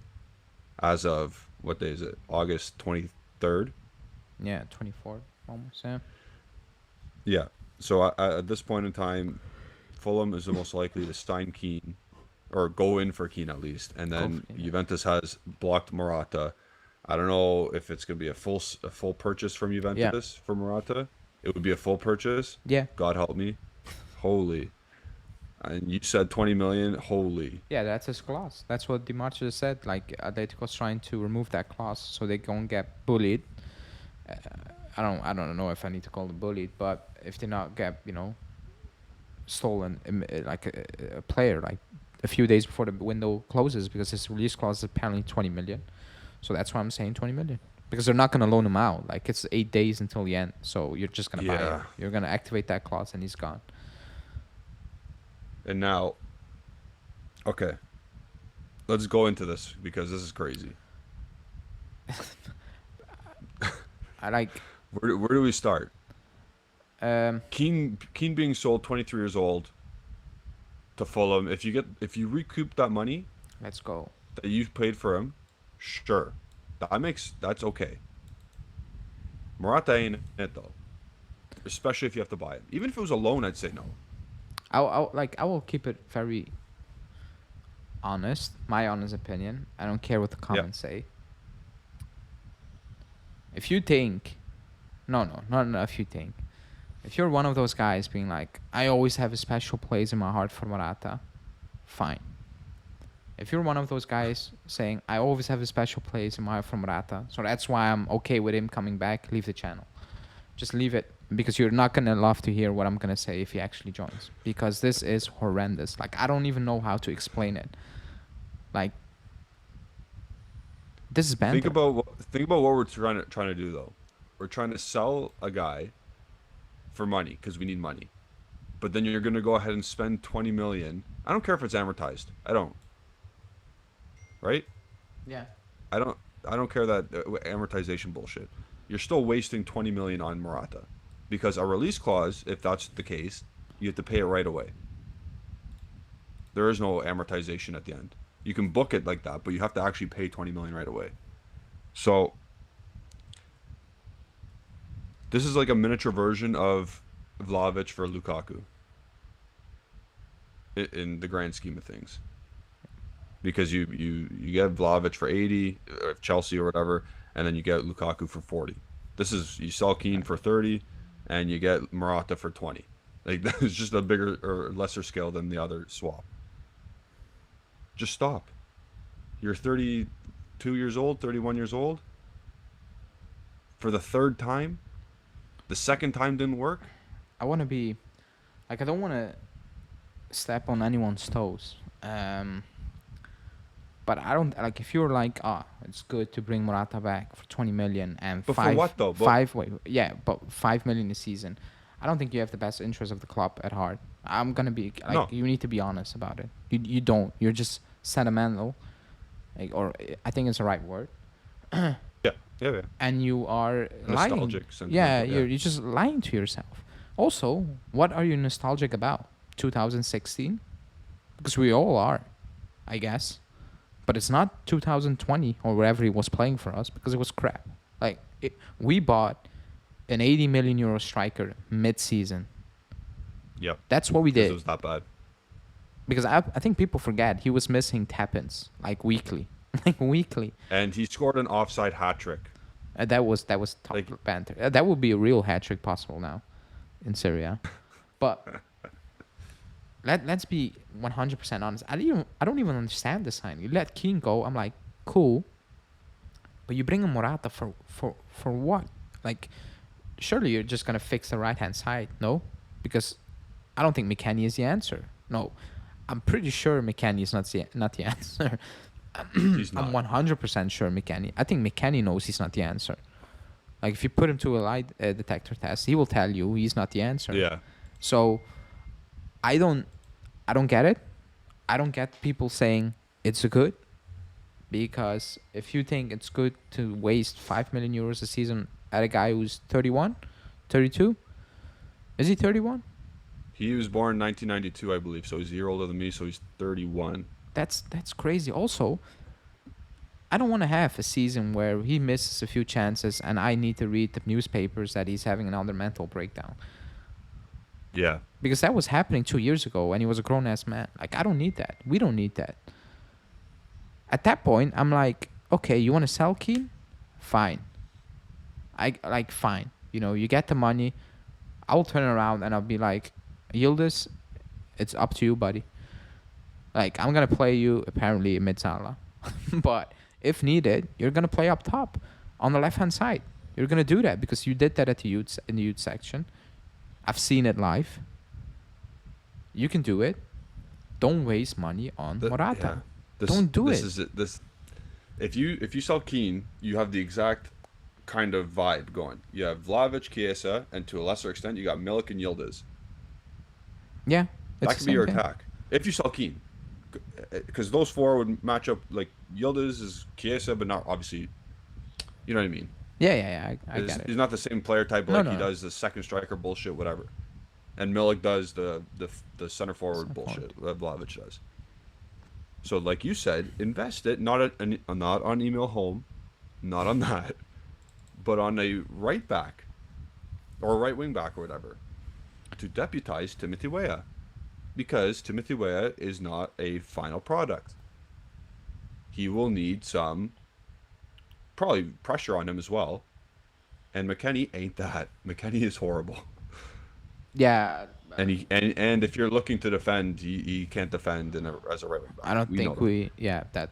as of what day is it? August 23rd. Yeah, 24 almost. Yeah. Yeah. So at this point in time, Fulham is the most likely to sign Keane, or go in for Keane at least, and then for Keane, yeah. Juventus has blocked Morata. I don't know if it's going to be a full purchase from Juventus for Morata. It would be a full purchase. Yeah. God help me. Holy. And you said 20 million. Holy. Yeah, that's his clause. That's what Di Marzio said. Like, Atletico's trying to remove that clause so they don't get bullied. I don't know if I need to call them bullied, but if they not get, stolen like a player like a few days before the window closes because his release clause is apparently 20 million. So that's why I'm saying 20 million. Because they're not going to loan him out. Like, it's 8 days until the end. So you're just going to buy him. Yeah. You're going to activate that clause and he's gone. And now, okay, let's go into this because this is crazy. I like. Where do we start? Um, Keane being sold 23 years old to Fulham. If you recoup that money let's go. that you've paid for him, sure, that's okay. Morata ain't it though, especially if you have to buy him. Even if it was a loan, I'd say no. I will keep it very honest. My honest opinion. I don't care what the Yeah, comments say. If you think, no. If you think, if you're one of those guys being like, I always have a special place in my heart for Morata, fine. If you're one of those guys saying, I always have a special place in my heart for Morata, so that's why I'm okay with him coming back, leave the channel. Just leave it because you're not going to love to hear what I'm going to say if he actually joins. Because this is horrendous. Like, I don't even know how to explain it. Like, this is banter. think about what we're trying to do though. We're trying to sell a guy for money because we need money. But then you're going to go ahead and spend 20 million. I don't care if it's amortized. I don't. Right? Yeah. I don't care that amortization bullshit. You're still wasting 20 million on Morata because a release clause, if that's the case, you have to pay it right away. There is no amortization at the end. You can book it like that, but you have to actually pay 20 million right away. So this is like a miniature version of Vlahovic for Lukaku in the grand scheme of things. Because you get Vlahovic for 80, if Chelsea or whatever, and then you get Lukaku for 40. You sell Keane for 30, and you get Morata for 20. Like that's just a bigger or lesser scale than the other swap. Just stop. You're 32 years old, 31 years old. For the third time, the second time didn't work. I want to be, like, I don't want to step on anyone's toes. But I don't like if you're like, it's good to bring Morata back for 20 million and But for what though? but 5 million a season. I don't think you have the best interest of the club at heart. I'm gonna be like, No. you need to be honest about it. You don't. You're just sentimental, like, or I think it's the right word. Yeah. And you are lying. Nostalgic, Yeah, sentimental, yeah. you're just lying to yourself. Also, what are you nostalgic about? 2016, because we all are, I guess. But it's not 2020 or wherever he was playing for us because it was crap. Like, we bought an 80 million euro striker mid-season. Yep. That's what we Because did. it was that bad. Because I think people forget he was missing tap-ins like weekly, like weekly. And he scored an offside hat trick. That was top Like- banter. That would be a real hat trick possible now in Serie A. But let's be 100% honest. I don't even understand the sign. You let Keane go. I'm like, cool. But you bring in Morata for what? Like, surely you're just gonna fix the right hand side, no? Because I don't think McKennie is the answer. No, I'm pretty sure McKennie is not the answer. He's I'm not. 100% sure McKennie. I think McKennie knows he's not the answer. Like, if you put him to a lie detector test, he will tell you he's not the answer. Yeah. So I don't get it. I don't get people saying it's good, because if you think it's good to waste 5 million euros a season at a guy who's 31, 32, is he 31? He was born in 1992, I believe. So he's a year older than me. So he's 31. That's crazy. Also, I don't want to have a season where he misses a few chances and I need to read the newspapers that he's having another mental breakdown. Yeah. Because that was happening 2 years ago and he was a grown-ass man. Like, I don't need that. We don't need that. At that point, I'm like, okay, you want to sell Keane? Fine. Fine. You know, you get the money. I'll turn around and I'll be like, Yildiz, it's up to you, buddy. Like, I'm going to play you, apparently, mid-Salah. But if needed, you're going to play up top on the left-hand side. You're going to do that because you did that at the youth, in the youth section. I've seen it live. You can do it. Don't waste money on Yeah. Morata. This Don't do this it. is it. This if you sell Keane, you have the exact kind of vibe going. You have Vlahovic, Chiesa, and to a lesser extent, you got Milik and Yildiz. Yeah, it's That the could be same your thing. attack if you sell Keane, because those four would match up. Like Yildiz is Chiesa, but not obviously. You know what I mean? I get it. He's not the same player type No, like no, he no. does the second striker bullshit, whatever. And Milik does the center forward Center forward. bullshit that Vlahovic does. So, like you said, invest it not on email home, not on that, but on a right back or a right wing back or whatever to deputize Timothy Weah, because Timothy Weah is not a final product. He will need some probably pressure on him as well. And McKennie ain't that. McKennie is horrible. Yeah, And if you're looking to defend, he can't defend as a right wing I back. don't We know think that. we. Yeah, that.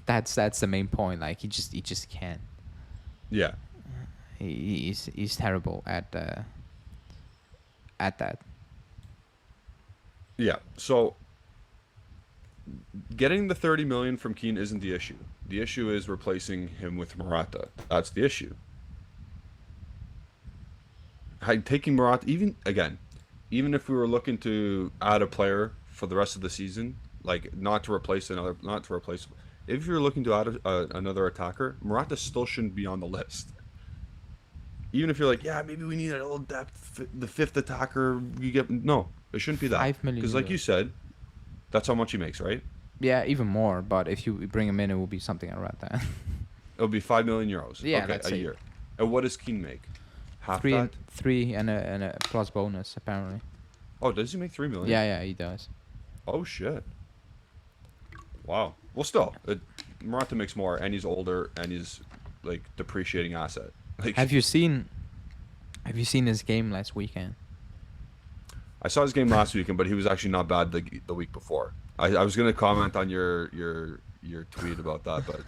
That's the main point. Like he just can't. Yeah, He's terrible at that. yeah. So getting the 30 million from Keane isn't the issue. The issue is replacing him with Morata. That's the issue. Taking Morata, even if we were looking to add a player for the rest of the season, like not to replace. If you're looking to add another attacker, Morata still shouldn't be on the list. Even if you're like, yeah, maybe we need a little depth, the fifth attacker. You get no, it shouldn't be that. 5 million Because like you euros. said, that's how much he makes, right? Yeah, even more. But if you bring him in, it will be something around that. It'll be 5 million euros. Yeah, Okay, let's a say. year. And what does Keane make? Half three and that? three and a plus bonus apparently. Oh, does he make 3 million? Yeah, he does. Oh shit. Wow. Well, still, Morata makes more, and he's older, and he's like depreciating asset. Like Have you seen his game last weekend? I saw his game last weekend, but he was actually not bad the week before. I was gonna comment on your tweet about that, but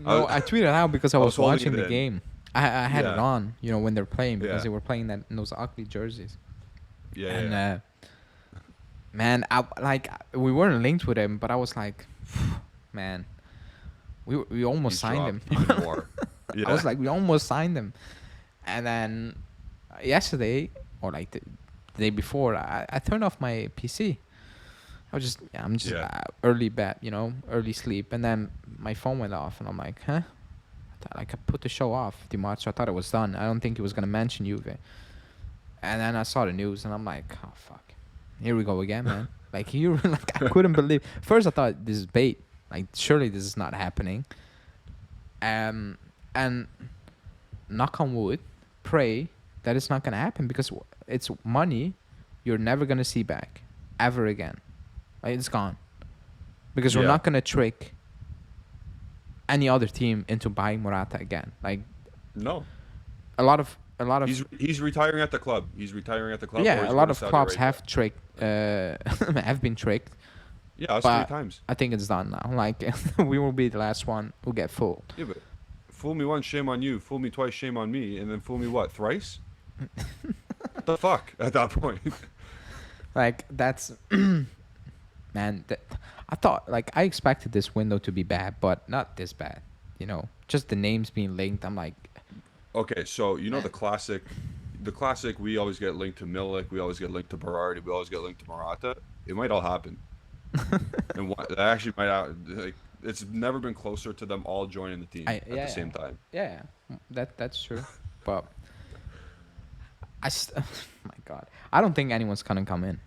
No, I tweeted out because I I was was holding watching it the in. game. I had it Yeah. on, when they're playing because Yeah. they were playing that in those ugly jerseys. Yeah, And yeah. man, we weren't linked with him, but I was like, man, we almost He's signed him. dropped even more. Yeah. I was like, we almost signed him. And then yesterday, or like the day before, I turned off my PC. I'm just Yeah. early bed, early sleep. And then my phone went off, and I'm like, huh? I put the show off, Dimarzio. I thought it was done. I don't think he was going to mention Juve. And then I saw the news, and I'm like, oh, fuck. Here we go again, man. Like, I couldn't believe. First, I thought this is bait. Like, surely this is not happening. And knock on wood, pray that it's not going to happen, because it's money you're never going to see back ever again. Like, it's gone. Because we're Yeah. not going to trick any other team into buying Morata again. Like, No. a lot of He's retiring at the club. He's retiring at the club. or yeah, he's a lot going of to Saudi clubs Arabia. have tricked, have been tricked. Yeah, us but 3 times. I think it's done now. Like, we will be the last one who get fooled. Yeah, but fool me once, shame on you. Fool me twice, shame on me. And then fool me what, thrice? What the fuck at that point? Like, that's man. I thought, like, I expected this window to be bad, but not this bad. Just the names being linked. I'm like, Okay, so you know the classic, we always get linked to Milik, we always get linked to Berardi, we always get linked to Morata. It might all happen. And that actually like, it's never been closer to them all joining the team at the same time. yeah, that's true. But oh my God, I don't think anyone's gonna come in.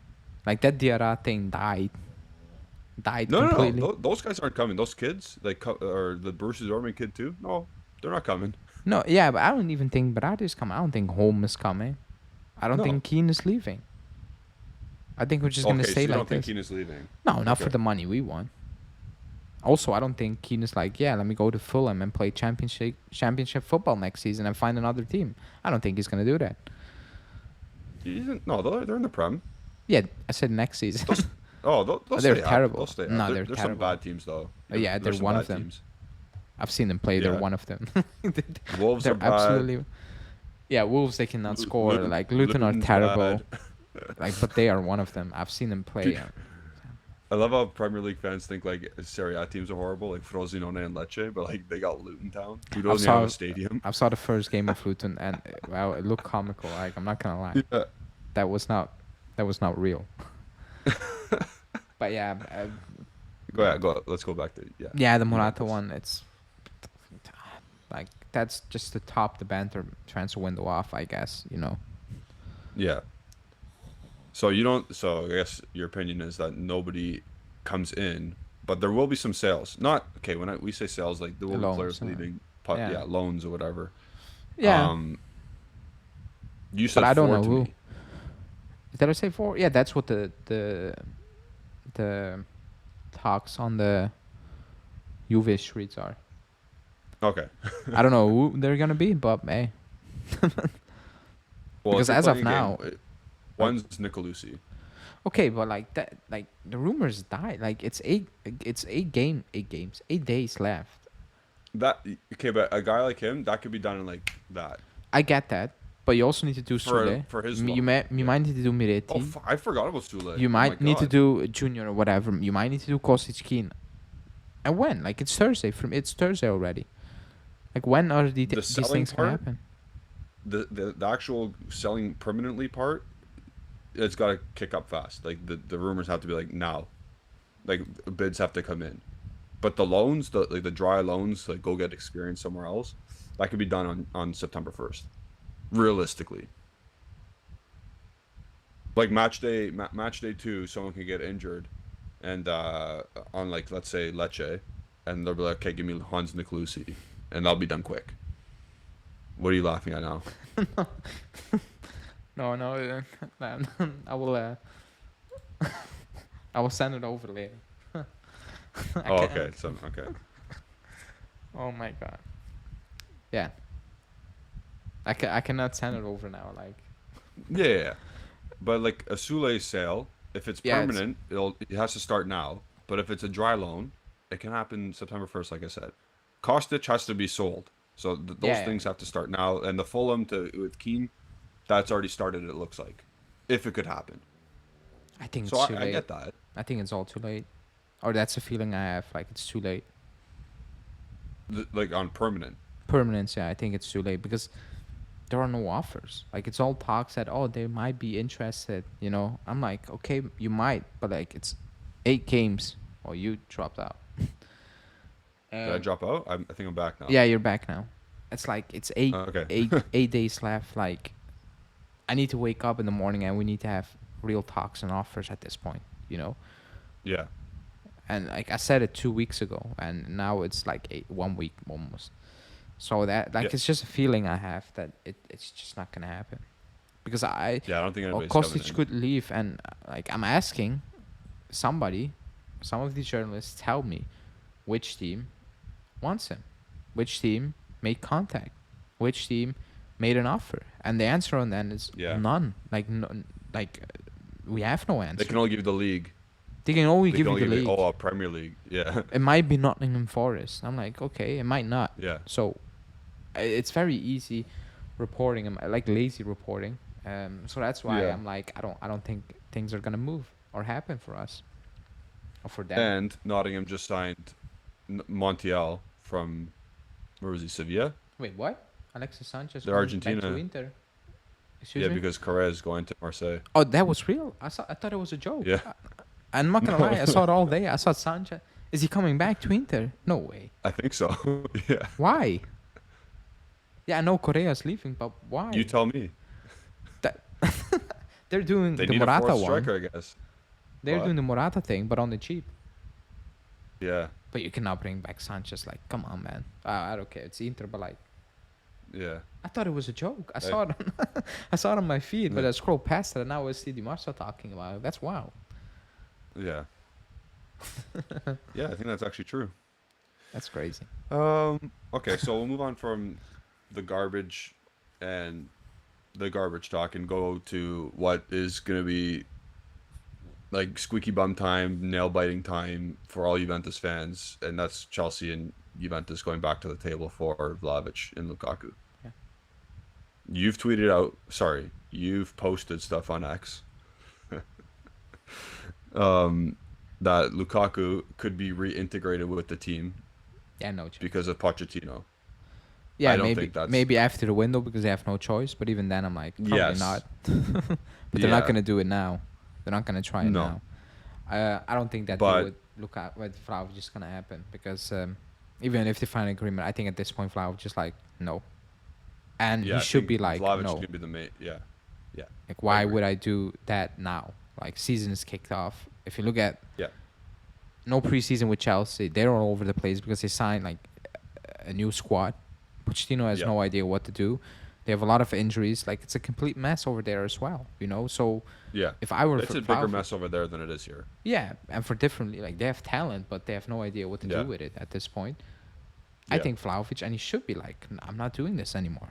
Like, that Diarra thing died No, completely. no. Those guys aren't coming. Those kids, or the Borussia Dortmund kid too. No, they're not coming. No, yeah, but I don't even think Berardi is coming. I don't think Holm is coming. I don't No. think Keane is leaving. I think we're just gonna Okay, so stay you like don't think this. Keane is leaving? No, not for Okay. the money we want. Also, I don't think Keane is like, yeah, let me go to Fulham and play championship football next season and find another team. I don't think he's gonna do that. No, they're in the Prem. Yeah, I said next season. They'll They're stay up. terrible. They'll stay up. No, There's they're some terrible. bad teams though. Yeah, There's they're some one bad of them. teams. I've seen them play. They're Yeah. one of them. Wolves They're are bad. absolutely. Yeah, Wolves, they cannot score. Luton- Like, Luton are Luton's terrible. bad. Like, but they are one of them. I've seen them play. I love how Premier League fans think like Serie A teams are horrible, like Frosinone and Lecce, but like they got Luton Town, who I've doesn't have saw a stadium. I saw the first game of Luton, and well, it looked comical. Like, I'm not gonna lie, Yeah. that was not real. But yeah, Go ahead, go. Let's go back to yeah, the Morata Juventus. one. It's like that's just to top the banter transfer window off, I guess. Yeah. So you don't. So I guess your opinion is that nobody comes in, but there will be some sales. Not okay. We say sales, like there will be Loans. players leaving, Yeah, yeah, loans or whatever. yeah, Um, you but said I don't four know to who. me. Did I say four? Yeah, that's what the talks on the Juve streets are. Okay. I don't know who they're gonna be, but hey, Well, if because you're as playing of a game, now, one's Nicolucci. okay, but like that, like the rumors die. Like it's 8 games, 8 days left. That okay, but a guy like him, that could be done in like that I get that, but you also need to do for Sule. his You loan. you Yeah. might need to do Oh, Miretti. I forgot about Sule. You Oh my might need to God. do Junior or whatever. You might need to do Kostic. And when? Like it's Thursday. It's Thursday already. Like when are The these selling things gonna part, happen? the actual selling permanently part, it's got to kick up fast. Like the rumors have to be like now, like bids have to come in. But the loans, the dry loans, like go get experience somewhere else, that could be done on September 1st, realistically. Like match day two, someone can get injured, and on like let's say Lecce, and they'll be like, okay, give me Hans Nicolucci, and that'll be done quick. What are you laughing at now? No, no. I will. I will send it over later. I Oh, can't. okay, so okay, Oh my god. Yeah. I cannot send it over now. Like. yeah, yeah, yeah. But like a Sule sale, if it's Yeah. It's. permanent, it has to start now. But if it's a dry loan, it can happen September 1st, like I said. Kostic has to be sold, so those Yeah. things have to start now. And the Fulham to with Keane, that's already started. It looks like, if it could happen. I think So it's too I late. get that. I think it's all too late. Or that's a feeling I have. Like it's too late. Like on permanent. Permanence. Yeah. I think it's too late because there are no offers. Like it's all talks that they might be interested. I'm like, okay, you might, but like it's 8 games. Oh, you dropped out. Did I drop out? I think I'm back now. Yeah, you're back now. It's like it's eight, Okay. eight, 8 days left. Like I need to wake up in the morning and we need to have real talks and offers at this point. Yeah. And like I said it 2 weeks ago, and now it's like 1 week almost. So that Yeah. it's just a feeling I have that it's just not gonna happen because Yeah. I don't think anybody's coming Kostic in. could leave, and like I'm asking somebody, some of these journalists tell me which team wants him, which team made contact, which team made an offer, and the answer on that is Yeah. none. Like no, like we have no answer. They can only give you the league. They can only They give can you only the give you league. Premier League. Yeah. It might be Nottingham Forest. I'm like, okay, it might not. Yeah. So it's very easy reporting. I like lazy reporting. So that's why Yeah. I'm like, I don't think things are gonna move or happen for us or for them. And Nottingham just signed Montiel from where was he? Sevilla. Wait, what? Alexis Sanchez They're going back to Argentina. Inter. Excuse Yeah, me. because Correa is going to Marseille. Oh, that was real. I thought it was a joke. Yeah. I'm not gonna No. lie. I saw it all day. I saw Sanchez. Is he coming back to Inter? No way. I think so. Yeah. Why? Yeah, I know Correa's leaving, but why? You tell me. That they're doing They the need a Morata fourth one. striker, I guess. They're What? doing the Morata thing, but on the cheap. Yeah. But you cannot bring back Sanchez. Like, come on, man. I don't care. It's Inter, but like, Yeah. I thought it was a joke. I saw it. I saw it on my feed, but Yeah. I scrolled past it, and now I see Di Marzo talking about it. That's wow. Yeah. Yeah, I think that's actually true. That's crazy. Okay, so we'll move on from the garbage and the garbage talk and go to what is going to be like squeaky bum time, nail biting time for all Juventus fans, and that's Chelsea and Juventus going back to the table for Vlahovic and Lukaku. Yeah. You've posted stuff on X um, that Lukaku could be reintegrated with the team Yeah, no chance. because of Pochettino. Yeah, I don't maybe think that's maybe after the window because they have no choice. But even then, I'm like, probably not. yes, But they're not yeah, gonna do it now. They're not gonna try it no, now. I don't think that deal but with Lukaku with Vlahovic is gonna happen because even if they find an agreement, I think at this point Vlahovic is like no, and he yeah, I should think be like Vlahovic is no. gonna be the main. Yeah, yeah, Like I why agree. would I do that now? Like season is kicked off. If you look at Yeah, no preseason with Chelsea, they're all over the place because they signed like a new squad. Pochettino has yeah, no idea what to do. They have a lot of injuries. Like it's a complete mess over there as well. So yeah. if I were It's for a bigger Vlahovic, mess over there than it is here. yeah, and for differently, like they have talent, but they have no idea what to do Yeah, with it at this point. I yeah. think Vlahovic, and he should be like, I'm not doing this anymore,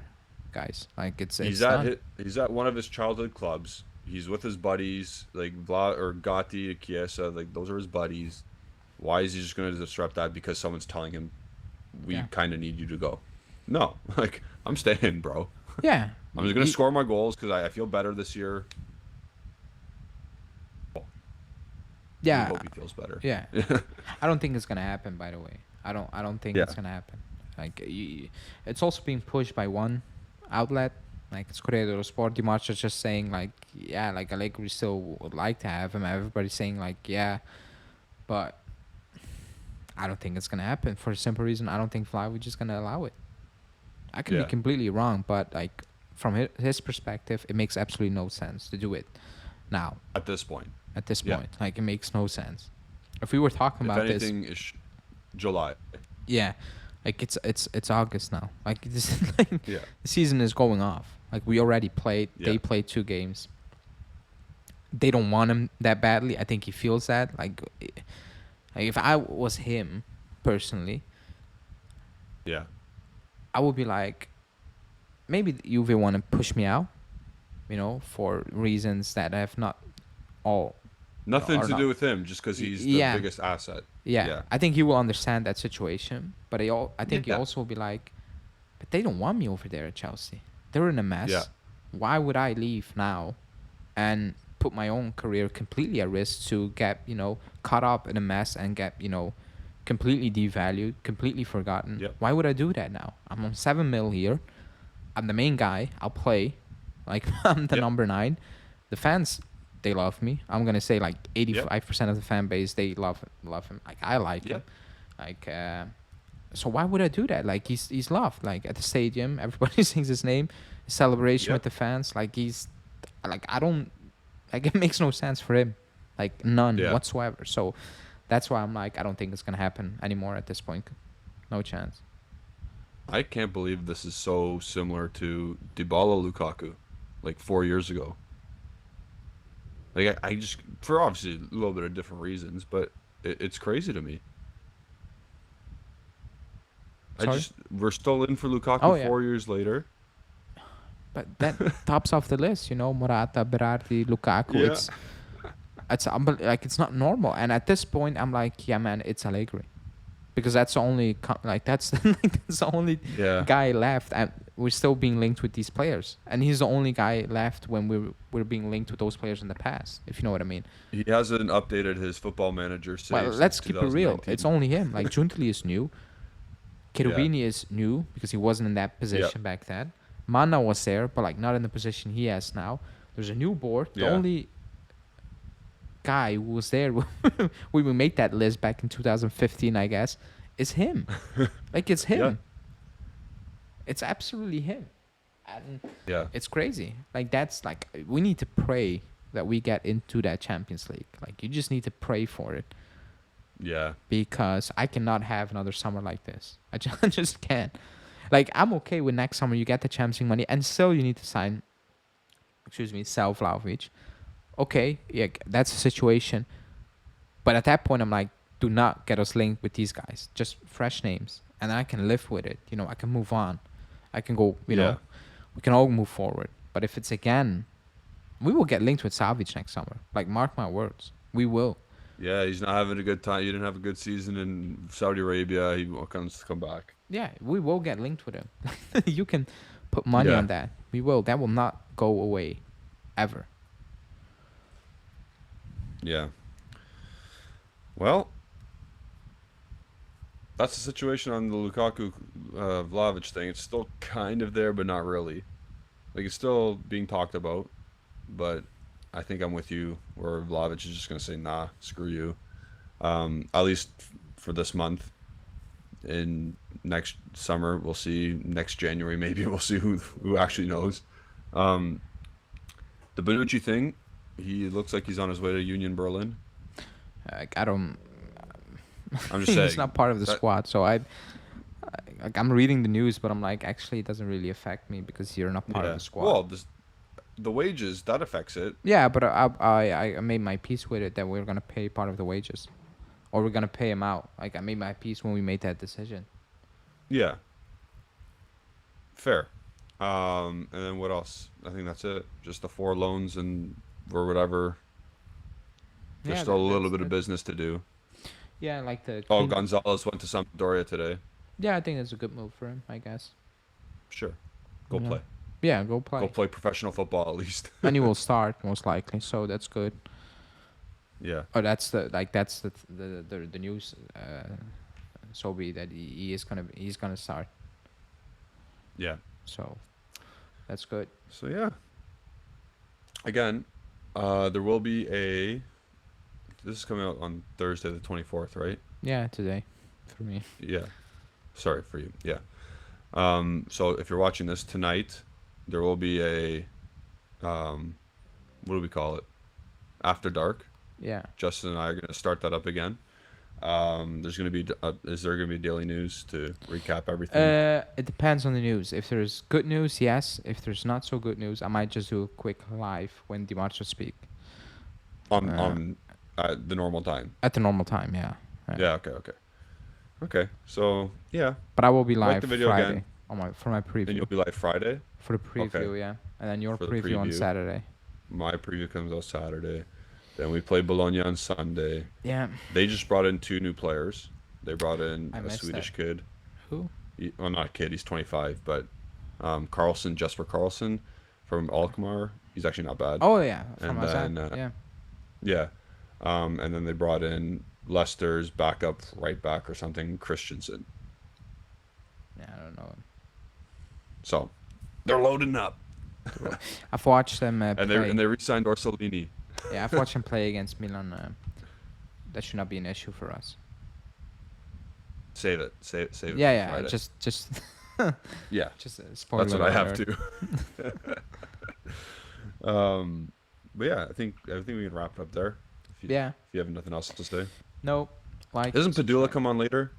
guys. Like He's it's at done. he's at one of his childhood clubs. He's with his buddies, like Vla or Gotti, Chiesa, like those are his buddies. Why is he just going to disrupt that because someone's telling him we Yeah, kind of need you to go? No, like I'm staying, bro. yeah, I'm just going to score my goals because I feel better this year. We yeah, hope he feels better. yeah. I don't think it's gonna happen. By the way, I don't think it's Yeah, gonna happen. Like it's also being pushed by one outlet. Like it's Corriere dello Sport. Di Marzo's just saying like, yeah, like Allegri still would like to have him. Everybody's saying like, yeah, but I don't think it's gonna happen for a simple reason. I don't think Vlahovic is gonna allow it. I can be yeah. completely wrong, but like from his perspective, it makes absolutely no sense to do it now At this point, at this yeah. point. Like it makes no sense. If we were talking If about this, anything, July. yeah, like it's August now. Like this, like Yeah, the season is going off. Like we already played. yeah, They played 2 games. They don't want him that badly. I think he feels that. Like if I was him personally, yeah. I would be like, maybe Juve want to push me out, for reasons that have not all, Nothing are to not. do with him, just because he's the Yeah, biggest asset. yeah. Yeah, I think he will understand that situation, but I think he yeah, also will be like, but they don't want me over there at Chelsea. They're in a yeah, mess. Why would I leave now and put my own career completely at risk to get, caught up in a mess and get, completely devalued, completely forgotten? yeah, Why would I do that now? I'm on 7 mil here. I'm the main guy. I'll play. Like I'm the yeah, number 9. The fans, they love me. I'm gonna say like yeah, 85% of the fan base, they love him. Like I like yeah, him. Like so why would I do that? Like he's loved. Like at the stadium, everybody sings his name. Celebration yeah. with the fans. Like he's like I don't like it makes no sense for him. Like none Yeah. whatsoever. So that's why I'm like I don't think it's gonna happen anymore at this point. No chance. I can't believe this is so similar to Dybala Lukaku, like 4 years ago. Like I just for obviously a little bit of different reasons, but it's crazy to me. Sorry. We're still in for Oh Lukaku yeah. 4 years later. But that tops off the list, Morata, Berardi, Lukaku. Yeah. Like it's not normal. And at this point, I'm like, yeah, man, it's Allegri, because that's the only like that's like, that's the only Yeah. guy left, and we're still being linked with these players. And he's the only guy left when we're being linked with those players in the past, if you know what I mean. He hasn't updated his football manager Well, save let's since keep it real. It's 2019. only him. Like Juntli is new. Yeah. Cherubini is new because he wasn't in that Yeah. position back then. Mana was there, but like not in the position he has now. There's a new board. The Yeah. only guy who was there when we made that list back in 2015, I guess, is him. Like it's him. Yeah. It's absolutely him. And Yeah. it's crazy. Like that's like we need to pray that we get into that Champions League. Like you just need to pray for it, Yeah. because I cannot have another summer like this. I just can't. Like I'm okay with next summer you get the Champions League money and still you need to sell Vlahovic. Okay, yeah, that's a situation. But at that point I'm like, do not get us linked with these guys. Just fresh names. And I can live with it. I can move on. I can go, Yeah. we can all move forward. But if it's again, we will get linked with Savic next summer. Like mark my words. We will. Yeah, he's not having a good time. You didn't have a good season in Saudi Arabia. He comes to come back. Yeah, we will get linked with him. You can put money Yeah. on that. We will. That will not go away, ever. Yeah. Well, that's the situation on the Lukaku Vlahovic thing. It's still kind of there, but not really. Like it's still being talked about, but I think I'm with you. Where Vlahovic is just gonna say, "Nah, screw you." At least for this month. In next summer, we'll see. Next January, maybe we'll see who actually knows. Um, the Bonucci thing, he looks like he's on his way to Union Berlin. Like, I don't. I'm just He's saying not part of the that. squad, so like I'm reading the news, but I'm like, actually, it doesn't really affect me because you're not part of Yeah. the squad. Well, the wages that affects it. Yeah, but I made my peace with it that we're gonna pay part of the wages, or we're gonna pay him out. Like I made my peace when we made that decision. Yeah, fair. And then what else? I think that's it. Just the four loans and or whatever. There's Yeah, still a little that's bit of that. business to do. Yeah, like the Oh, clean. Gonzalez went to Sampdoria today. Yeah, I think it's a good move for him. I guess. Sure, go You know. play. Yeah, go Go play. play professional football at least. And he will start most likely, so that's good. Yeah, Or that's the news. So be that he's gonna start. yeah. So that's good. So yeah, again, there will be a. This is coming out on Thursday, the 24th, right? Yeah, today, for me. Yeah. Sorry for you. Yeah. So if you're watching this tonight, there will be a what do we call it? After dark. Yeah. Justin and I are going to start that up again. There's going to be is there going to be daily news to recap everything It depends on the news. If there's good news, yes. If there's not so good news, I might just do a quick live when Dimacho speak. on Uh, on the normal time. at the normal time, yeah. Yeah. Okay. Okay. Okay. So yeah, But I will be like live the video Friday again, on for my and preview. you'll be live Friday. For the Okay. preview, yeah. And then your For the preview on preview, Saturday. my preview comes out Saturday. Then we play Bologna on Sunday. Yeah. They just brought in two new players. They brought in I a missed that. Swedish kid. Who? Well, not a kid. He's 25, but Carlson, Jesper Carlson from Alkmaar. He's actually not bad. Oh yeah, from And outside. then Yeah. yeah, and then they brought in Leicester's backup right back or something, Christensen. Yeah, I don't know. So they're loading up, I've watched them and play. they re-signed Orsolini. Yeah, I've watched them play against Milan. That should not be an issue for us. Save it for Yeah, yeah. Friday. Just Yeah, just spoiler that's what I have alert. too. But yeah, I think we can wrap it up there. Yeah. If you have nothing else to say, No. Like. doesn't Padula subscribe. come on later?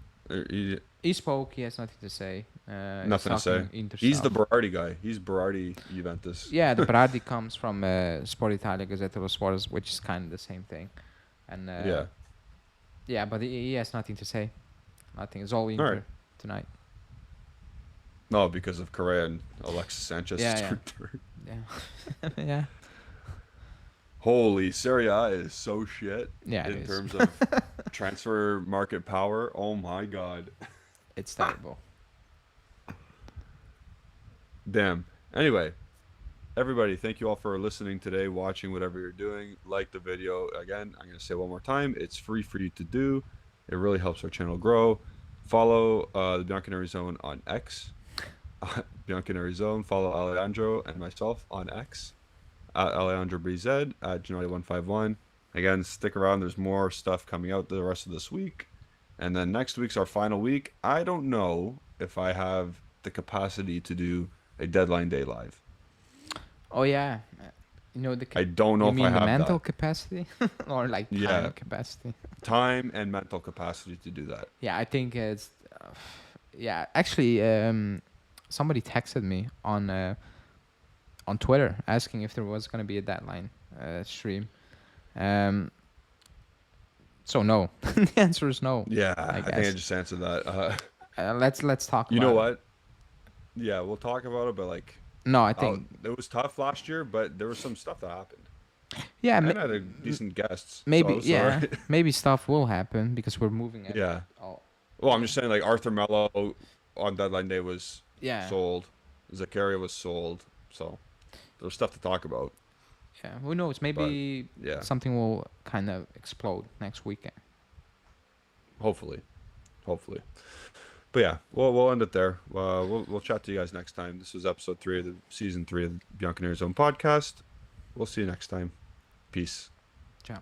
He spoke. He has nothing to say. He's Nothing to say. talking Inter He's the stuff. Berardi guy. He's Berardi Juventus. Yeah, the Berardi comes from Sport Italia, Gazzetta dello Sport, which is kind of the same thing. And Yeah. yeah, but he has nothing to say. Nothing. It's all Inter All right. tonight. No, because of Correa and Alexis Sanchez. Yeah, yeah. Yeah. Holy, Serie A is so shit Yeah, it in is. terms of transfer market power. Oh my god. It's terrible. Damn. Anyway, everybody, thank you all for listening today, watching, whatever you're doing. Like the video. Again, I'm going to say it one more time. It's free for you to do. It really helps our channel grow. Follow the Bianconeri Zone on X. Bianconeri Zone. Follow Alejandro and myself on X. At Alejandro BZ, at Janati151. Again, stick around. There's more stuff coming out the rest of this week. And then next week's our final week. I don't know if I have the capacity to do a deadline day live. Oh yeah, you know the. I don't know You if mean I the have mental that capacity, or like time Yeah. capacity? time and mental capacity to do that. Yeah, I think it's. Yeah, actually, somebody texted me on Twitter asking if there was gonna be a deadline stream. So no. The answer is no. Yeah, I I think I guess. just answered that. Let's talk You about know it. what? Yeah, we'll talk about it, but like, No, I think it was tough last year, but there was some stuff that happened. yeah, And I had decent guests. So maybe it was yeah, alright. maybe stuff will happen because we're moving it. Yeah. Oh, Well, I'm just saying, like, Arthur Mello on deadline day was yeah, sold. Zakaria was sold. So there was stuff to talk about. Yeah, who knows? But Maybe yeah, something will kind of explode next weekend. hopefully, hopefully. But yeah, we'll end it there. We'll chat to you guys next time. This was episode 3 of the season 3 of the Bianconeers Zone podcast. We'll see you next time. Peace. Ciao.